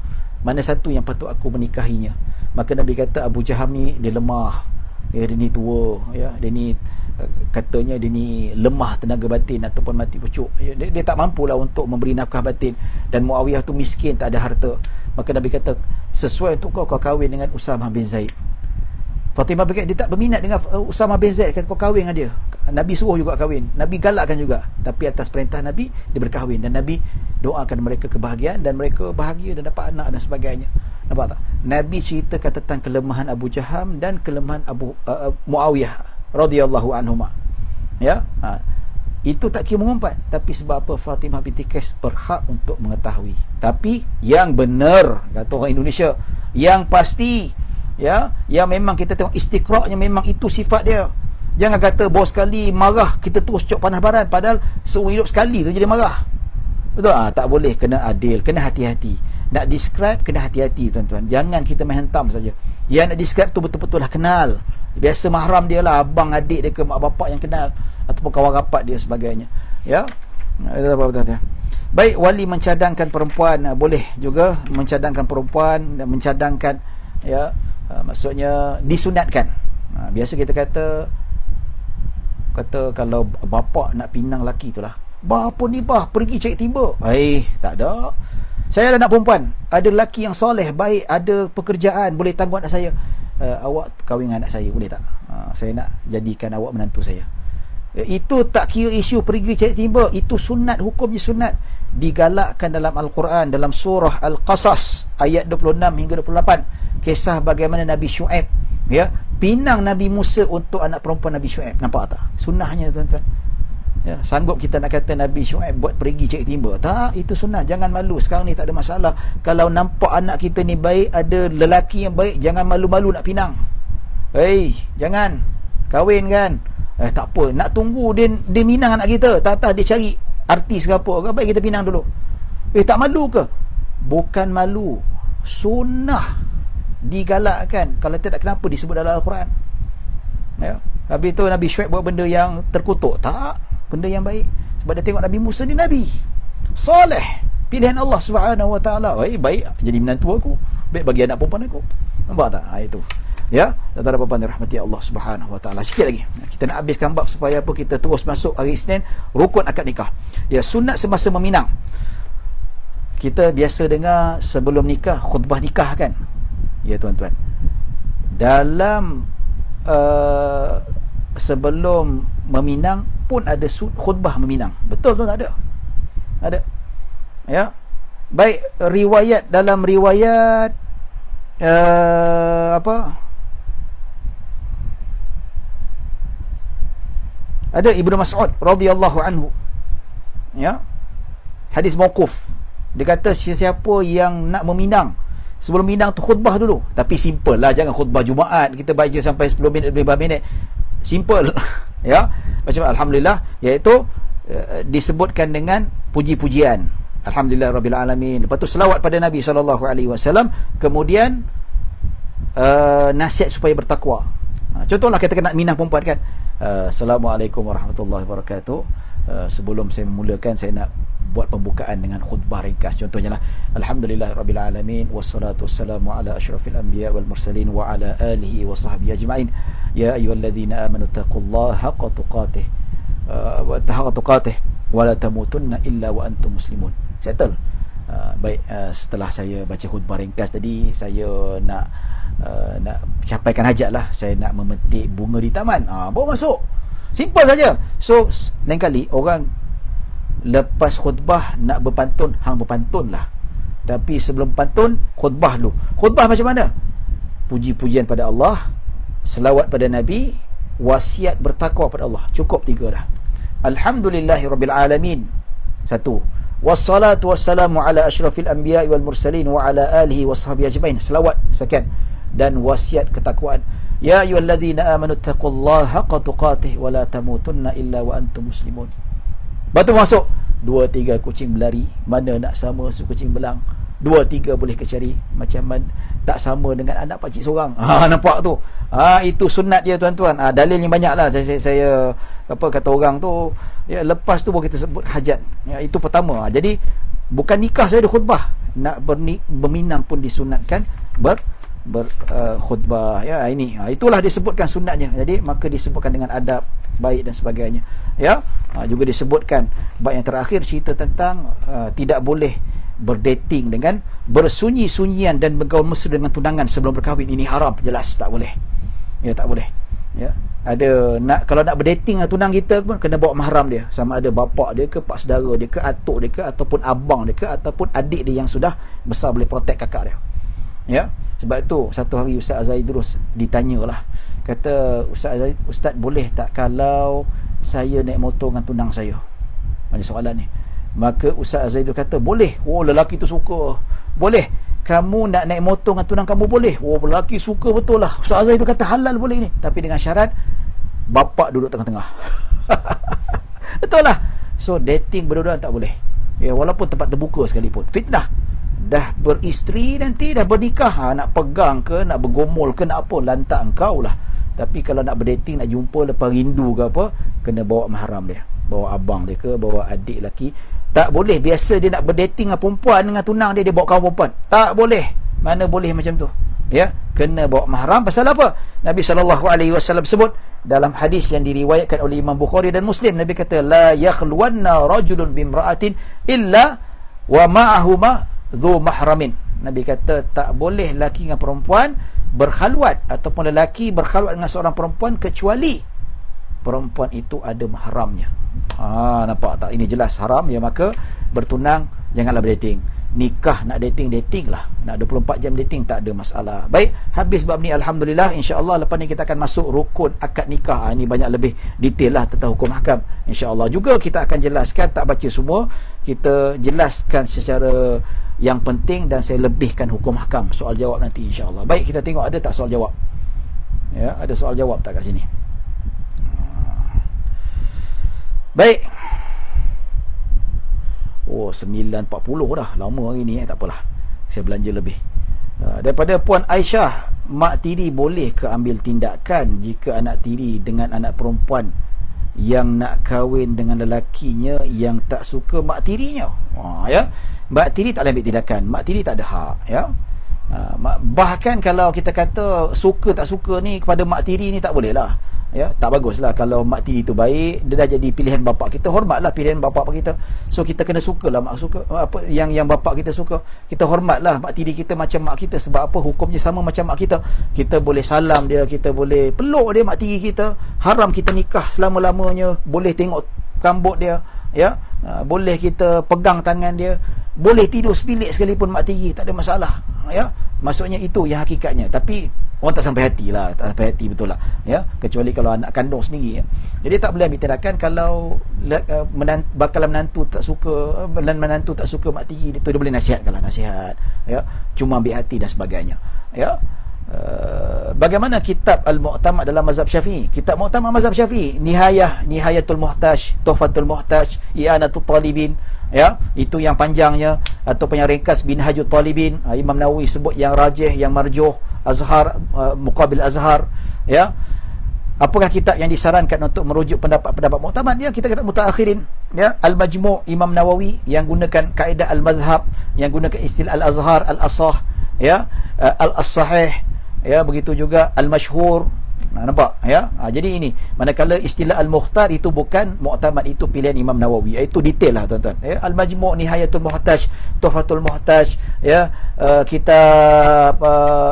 mana satu yang patut aku menikahinya? Maka Nabi kata, Abu Jaham ni dia lemah, ya, dia ni tua, ya, dia ni katanya dia ni lemah tenaga batin ataupun mati pucuk, ya, dia tak mampulah untuk memberi nafkah batin, dan Muawiyah tu miskin, tak ada harta. Maka Nabi kata, sesuai untuk kau kahwin dengan Usamah bin Zaid. Fatimah berkata dia tak berminat dengan Usamah bin Zaid, kata kau kahwin dengan dia. Nabi suruh juga kahwin, Nabi galakkan juga, tapi atas perintah Nabi dia berkahwin, dan Nabi doakan mereka kebahagiaan, dan mereka bahagia dan dapat anak dan sebagainya. Nampak tak? Nabi ceritakan tentang kelemahan Abu Jaham dan kelemahan Muawiyah radhiyallahu anhuma. Ya, itu tak kira mengumpat, tapi sebab apa? Fatimah binti Qais berhak untuk mengetahui. Tapi yang benar, kata orang Indonesia, yang pasti, ya, yang memang kita tengok istiqra'nya, memang itu sifat dia. Jangan kata bos sekali marah kita terus cok panas baran, padahal seumur hidup sekali tu jadi marah. Betul? Tak boleh, kena adil, kena hati-hati. Nak describe kena hati-hati, tuan-tuan. Jangan kita main hentam saja. Yang nak describe tu betul-betul lah kenal. Biasa mahram dia lah, abang adik dia ke mak bapak yang kenal, ataupun kawan rapat dia sebagainya. Ya. Betul-betul. Baik, wali mencadangkan perempuan, boleh juga mencadangkan perempuan dan mencadangkan, ya, maksudnya disunatkan. Biasa kita kata kalau bapak nak pinang laki tu lah, apa ni bah, pergi cari timba. Tak ada. Saya ada anak perempuan, ada lelaki yang soleh, baik, ada pekerjaan, boleh tanggung anak saya. Awak kahwin dengan anak saya, boleh tak? Saya nak jadikan awak menantu saya. Itu tak kira isu pergi cari timba. Itu sunat, hukumnya sunat. Digalakkan dalam Al-Quran, dalam surah Al-Qasas ayat 26 hingga 28. Kisah bagaimana Nabi Syuaib, ya, pinang Nabi Musa untuk anak perempuan Nabi Syuaib. Nampak tak? Sunnahnya, tuan-tuan. Ya, sanggup kita nak kata Nabi Syuaib buat pergi cari timba? Tak, itu sunnah. Jangan malu. Sekarang ni tak ada masalah. Kalau nampak anak kita ni baik, ada lelaki yang baik, jangan malu-malu nak pinang. Jangan. Kahwin kan? Tak apa, nak tunggu dia minang anak kita. Tak dia cari artis ke apa, baik kita pinang dulu. Tak malu ke? Bukan malu, sunnah, digalakkan. Kalau tidak, kenapa disebut dalam Al-Quran? Ya. Habis tu Nabi Syuaib buat benda yang terkutuk? Tak, benda yang baik. Sebab dia tengok Nabi Musa ni Nabi soleh, pilihan Allah Subhanahu Wa Taala. Baik jadi menantu aku, baik bagi anak perempuan aku. Nampak tak? Itu, ya, tuan-tuan dan puan-puan dirahmati Allah Subhanahu Wa Taala. Sikit lagi kita nak habiskan bab supaya apa, kita terus masuk hari Isnin, rukun akad nikah. Ya, sunat semasa meminang. Kita biasa dengar sebelum nikah khutbah nikah kan? Ya, tuan-tuan. Dalam sebelum meminang pun ada khutbah meminang. Betul tu, tak ada? Ada. Ya. Baik, riwayat, dalam riwayat ada Ibnu Mas'ud radhiyallahu anhu, ya, hadis mauquf. Dia kata sesiapa yang nak meminang, sebelum minang tu khutbah dulu. Tapi simple lah, jangan khutbah Jumaat kita baca sampai 10 minit, 15 minit. Simple. Ya, macam alhamdulillah, iaitu disebutkan dengan puji-pujian. Alhamdulillah rabbil alamin. Lepas tu selawat pada Nabi SAW. Kemudian nasihat supaya bertakwa. Contohlah kita nak minang perempuan kan, Assalamualaikum warahmatullahi wabarakatuh. Sebelum saya memulakan, saya nak buat pembukaan dengan khutbah ringkas. Contohnya lah, Alhamdulillah rabbil alamin, wassalatu wassalamu ala asyrafil anbiya wal mursalin wa ala alihi wa sahbihi ajma'in. Ya ayyuhalladzina amanu taqullaha haqqa tuqatih wa la tamutunna illa wa antum muslimun. settle. Baik, setelah saya baca khutbah ringkas tadi, saya nak capaikan hajat lah. Saya nak memetik bunga di taman, bawa masuk. Simple saja. So lain kali orang lepas khutbah nak berpantun, hang berpantun lah. Tapi sebelum pantun, khutbah dulu. Khutbah macam mana? Puji-pujian pada Allah, selawat pada Nabi, wasiat bertakwa pada Allah. Cukup 3 dah. Alhamdulillahirabbil alamin. 1. Wassalatu wassalamu ala asyrafil anbiya'i wal mursalin wa ala alihi washabihi ajmain. Selawat. Second. Dan wasiat ketakwaan. Ya ayyuhalladzina amanu taqullaha haqqa tuqatih wa la tamutunna illa wa antum muslimun. Batu masuk. 2-3 kucing berlari. Mana nak sama kucing belang. 2-3 boleh kecari. Macam mana tak sama dengan anak pakcik seorang. Nampak tu. Itu sunat dia tuan-tuan. Dalilnya banyak lah. Saya apa kata orang tu, ya, lepas tu baru kita sebut hajat. Ya, itu pertama. Jadi bukan nikah saja khutbah. Nak berminang pun disunatkan khutbah. Ya, ini. Itulah disebutkan sunatnya. Jadi maka disebutkan dengan adab baik dan sebagainya. Ya. Juga disebutkan bab yang terakhir cerita tentang tidak boleh berdating dengan bersunyi-sunyian dan bergaul mesra dengan tunangan sebelum berkahwin. Ini haram, jelas tak boleh. Ya, tak boleh. Ya, ada kalau nak berdating dengan tunang kita pun kena bawa mahram dia, sama ada bapak dia ke, pak saudara dia ke, atuk dia ke, ataupun abang dia ke, ataupun adik dia yang sudah besar boleh protect kakak dia. Ya, sebab tu satu hari Ustaz Zaidrus ditanyalah, kata Ustaz boleh tak kalau saya naik motor dengan tunang saya? Ada soalan ni. Maka Ustaz Zaidul kata boleh. Oh, lelaki tu suka. Boleh. Kamu nak naik motor dengan tunang kamu boleh. Oh, lelaki suka betul lah. Ustaz Zaidul kata halal boleh ni. Tapi dengan syarat bapak duduk tengah-tengah. Betul lah. So dating berdua tak boleh. Ya, walaupun tempat terbuka sekalipun. Fitnah. Dah beristeri nanti, dah bernikah, nak pegang ke, nak bergomol ke, nak apa, lantak engkau lah. Tapi kalau nak berdating, nak jumpa lepas rindu ke apa, kena bawa mahram dia. Bawa abang dia ke, bawa adik lelaki. Tak boleh. Biasa dia nak berdating dengan perempuan, dengan tunang dia bawa kawan perempuan. Tak boleh. Mana boleh macam tu? Ya, kena bawa mahram. Pasal apa? Nabi SAW sebut dalam hadis yang diriwayatkan oleh Imam Bukhari dan Muslim. Nabi kata, la yakhluwanna rajulun bimra'atin illa wa ma'ahuma dhu mahramin. Nabi kata tak boleh lelaki dengan perempuan berkhalwat, ataupun lelaki berkhalwat dengan seorang perempuan kecuali perempuan itu ada mahramnya. Nampak tak? Ini jelas haram. Ya, maka bertunang janganlah berdating. Nikah nak dating lah. Nak 24 jam dating tak ada masalah. Baik, habis bab ni alhamdulillah. InsyaAllah lepas ni kita akan masuk rukun akad nikah. Ini banyak lebih detail lah tentang hukum ahkam. InsyaAllah juga kita akan jelaskan, tak baca semua, kita jelaskan secara yang penting dan saya lebihkan hukum ahkam. Soal jawab nanti insyaAllah. Baik, kita tengok ada tak soal jawab. Ya, ada soal jawab tak kat sini? Baik. Oh, 9.40 dah. Lama hari ni, tak apalah. Saya belanja lebih. Daripada Puan Aisyah, mak tiri boleh ke ambil tindakan jika anak tiri dengan anak perempuan yang nak kahwin dengan lelakinya yang tak suka mak tirinya? Ya. Mak tiri tak boleh ambil tindakan. Mak tiri tak ada hak. Ya. Bahkan kalau kita kata suka tak suka ni kepada mak tiri ni tak boleh lah. Ya, tak baguslah. Kalau mak tiri tu baik, dia dah jadi pilihan bapak kita, hormatlah pilihan bapak kita. So kita kena sukalah mak suka apa yang bapak kita suka. Kita hormatlah mak tiri kita macam mak kita. Sebab apa? Hukumnya sama macam mak kita. Kita boleh salam dia, kita boleh peluk dia mak tiri kita. Haram kita nikah selama-lamanya. Boleh tengok rambut dia, ya. Boleh kita pegang tangan dia. Boleh tidur sebilik sekalipun mak tiri, tak ada masalah. Ya. Maksudnya itu yang hakikatnya. Tapi orang tak sampai hati lah, tak sampai hati betul lah, ya, kecuali kalau anak kandung sendiri, ya. Jadi tak boleh ambil tindakan kalau bakalan menantu tak suka, menantu tak suka mak tiri itu, dia boleh nasihatkanlah, nasihat, ya, cuma ambil hati dan sebagainya, ya. Bagaimana kitab Al-Mu'tamad dalam mazhab Syafi'i? Kitab Mu'tamad mazhab Syafi'i, Nihayatul Muhtaj, Tuhfatul Muhtaj, I'anatul Talibin, ya, itu yang panjangnya, ataupun yang ringkas Minhajul Talibin. Imam Nawawi sebut yang rajih, yang marjuh, Azhar, Muqabil Azhar, ya. Apakah kitab yang disarankan untuk merujuk pendapat-pendapat mu'tamad? Ya, kita kata mutaakhirin, ya. Al-Majmu' Imam Nawawi yang gunakan kaedah al-madhhab, yang gunakan istilah al-azhar, al-asah, ya, al-sahih, ya, begitu juga al-masyhur, Nampak ya? Jadi ini manakala istilah al-mukhtar itu bukan mu'tamad, itu pilihan Imam Nawawi. Itu detail lah tuan-tuan ya. Al-Majmu' Nihayatul Muhtaj, Tuhfatul Muhtaj ya, kitab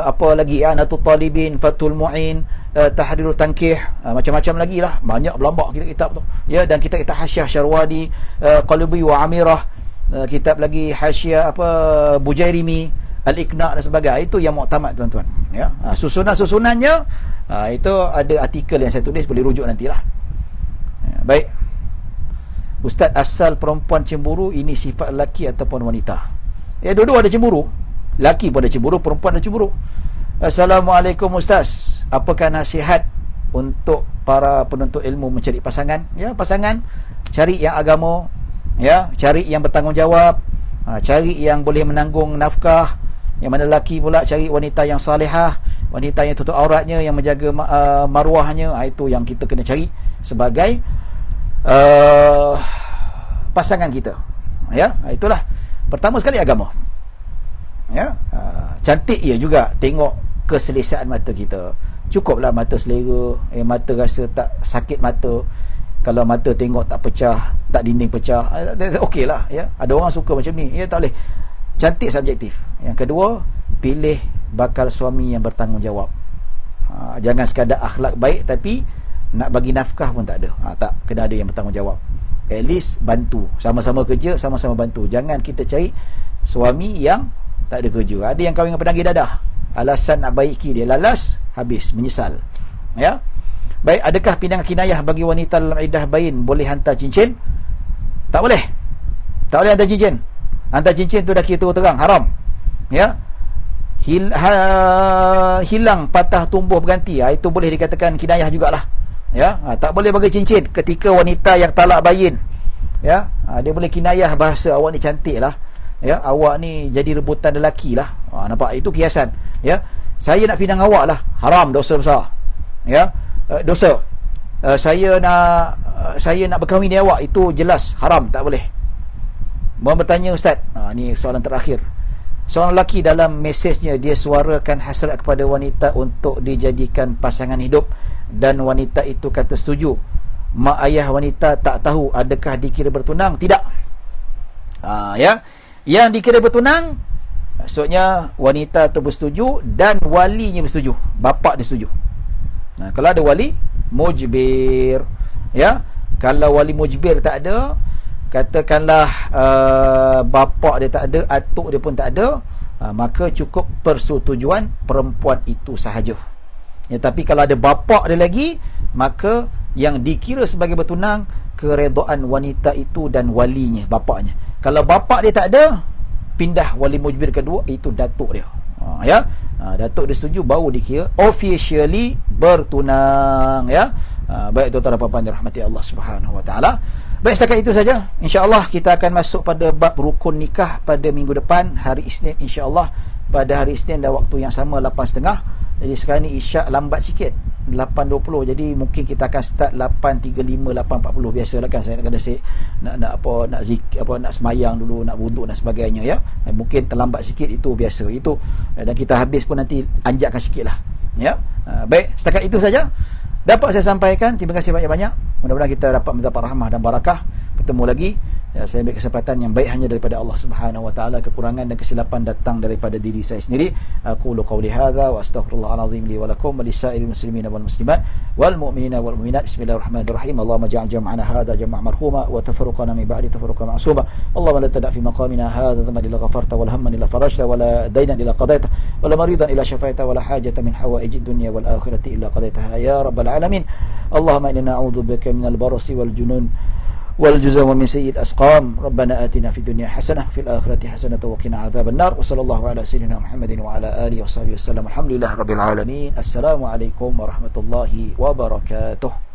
apa lagi, I'anatul Talibin, Fathul Mu'in, Tahrirul Tankih, macam-macam lagi lah, banyak berlambak kitab tu ya. Dan kita Hasyiah Syarwani, Qalbi wa Amirah, kitab lagi Hasyiah Bujairimi, Al-Iqna' dan sebagainya. Itu yang muktamad tuan-tuan ya. Susunan-susunannya itu ada artikel yang saya tulis, boleh rujuk nantilah ya. Baik, Ustaz, asal perempuan cemburu ini sifat lelaki ataupun wanita? Ya, dua-dua ada cemburu. Lelaki pun ada cemburu, perempuan ada cemburu. Assalamualaikum Ustaz, apakah nasihat untuk para penuntut ilmu mencari pasangan? Ya, pasangan cari yang agama ya, cari yang bertanggungjawab, cari yang boleh menanggung nafkah. Yang mana lelaki pula cari wanita yang salihah, wanita yang tutup auratnya, yang menjaga maruahnya. Itu yang kita kena cari sebagai pasangan kita ya. Itulah pertama sekali agama ya. Cantik ia juga, tengok keselesaan mata kita. Cukuplah mata selera, mata rasa tak sakit mata. Kalau mata tengok tak pecah, tak dinding pecah, okey lah ya. Ada orang suka macam ni ya, tak boleh. Cantik subjektif. Yang kedua, pilih bakal suami yang bertanggungjawab. Jangan sekadar akhlak baik tapi nak bagi nafkah pun tak ada. Tak, kena ada yang bertanggungjawab. At least bantu, sama-sama kerja, sama-sama bantu. Jangan kita cari suami yang tak ada kerja. Ada yang kahwin dengan pedanggi dadah, alasan nak baiki dia, lalas, habis, menyesal ya. Baik, adakah pinangan kinayah bagi wanita dalam iddah bain boleh hantar cincin? Tak boleh. Tak boleh hantar cincin. Hantar cincin tu dah kira terang haram ya. Hilang, patah, tumbuh, berganti, itu boleh dikatakan kinayah jugalah ya. Tak boleh bagi cincin ketika wanita yang talak bayin ya. Dia boleh kinayah, bahasa awak ni cantik lah ya, awak ni jadi rebutan lelaki lah. Nampak, itu kiasan ya. Saya nak pinang awak lah, haram, dosa besar ya. Dosa. Saya nak berkahwin dengan awak, itu jelas haram, tak boleh. Mereka bertanya, Ustaz, ni soalan terakhir. Seorang lelaki dalam mesejnya, dia suarakan hasrat kepada wanita untuk dijadikan pasangan hidup, dan wanita itu kata setuju. Mak ayah wanita tak tahu, adakah dikira bertunang? Tidak. Ya, yang dikira bertunang maksudnya wanita itu bersetuju dan walinya bersetuju, bapa dia setuju. Kalau ada wali mujbir ya. Kalau wali mujbir tak ada, katakanlah bapa dia tak ada, atuk dia pun tak ada, maka cukup persetujuan perempuan itu sahaja ya. Tapi kalau ada bapa dia lagi, maka yang dikira sebagai bertunang keredaan wanita itu dan walinya, bapaknya. Kalau bapa dia tak ada, pindah wali mujbir kedua, itu datuk dia ya. Datuk dia setuju, baru dikira officially bertunang ya. Baik tuan-tuan dan puan-puan dirahmati Allah Subhanahu wa taala. Baik, setakat itu saja. InsyaAllah kita akan masuk pada bab rukun nikah pada minggu depan, hari Isnin insyaAllah. Pada hari Isnin dah waktu yang sama, 8.30. Jadi sekarang ni isyak lambat sikit, 8.20. Jadi mungkin kita akan start 8.35, 8.40. Biasalah kan, saya nak kena nak semayang dulu, nak wuduk dan sebagainya ya. Mungkin terlambat sikit, itu biasa. Itu, dan kita habis pun nanti anjakkan sikit lah ya. Baik, setakat itu saja dapat saya sampaikan. Terima kasih banyak-banyak. Mudah-mudahan kita dapat mendapat rahmah dan barakah. Bertemu lagi ya, saya ambil kesempatan yang baik hanya daripada Allah Subhanahu wa taala. Kekurangan dan kesilapan datang daripada diri saya sendiri. Aqulu qawli hadza wa astaghfirullahal azim li wa lakum wa lisairil muslimina wal muslimat wal mu'minina wal mu'minat. Bismillahirrahmanirrahim. Allahumma ja'al jam'ana hadza jam'an marhuma wa tafarruqana min ba'di tafarruqan ma'suma. Allahumma la tada' fi maqamina hadza dhanban illa ghafarta wal hamman illa farajta wala daynan illa qadaita wala maridan illa shafaita wala hajatan min hawaijid dunya wal akhirati illa qadaitaha ya rabbal alamin. Allahumma inna na'udzu bika minal barasi wal junun والجزاء ومن سيء الأسقام. ربنا آتنا في الدنيا حسنة في الآخرة حسنة وقنا عذاب النار. وصلى الله على سيدنا محمد وعلى آله وصحبه وسلم. الحمد لله رب العالمين. السلام عليكم ورحمة الله وبركاته.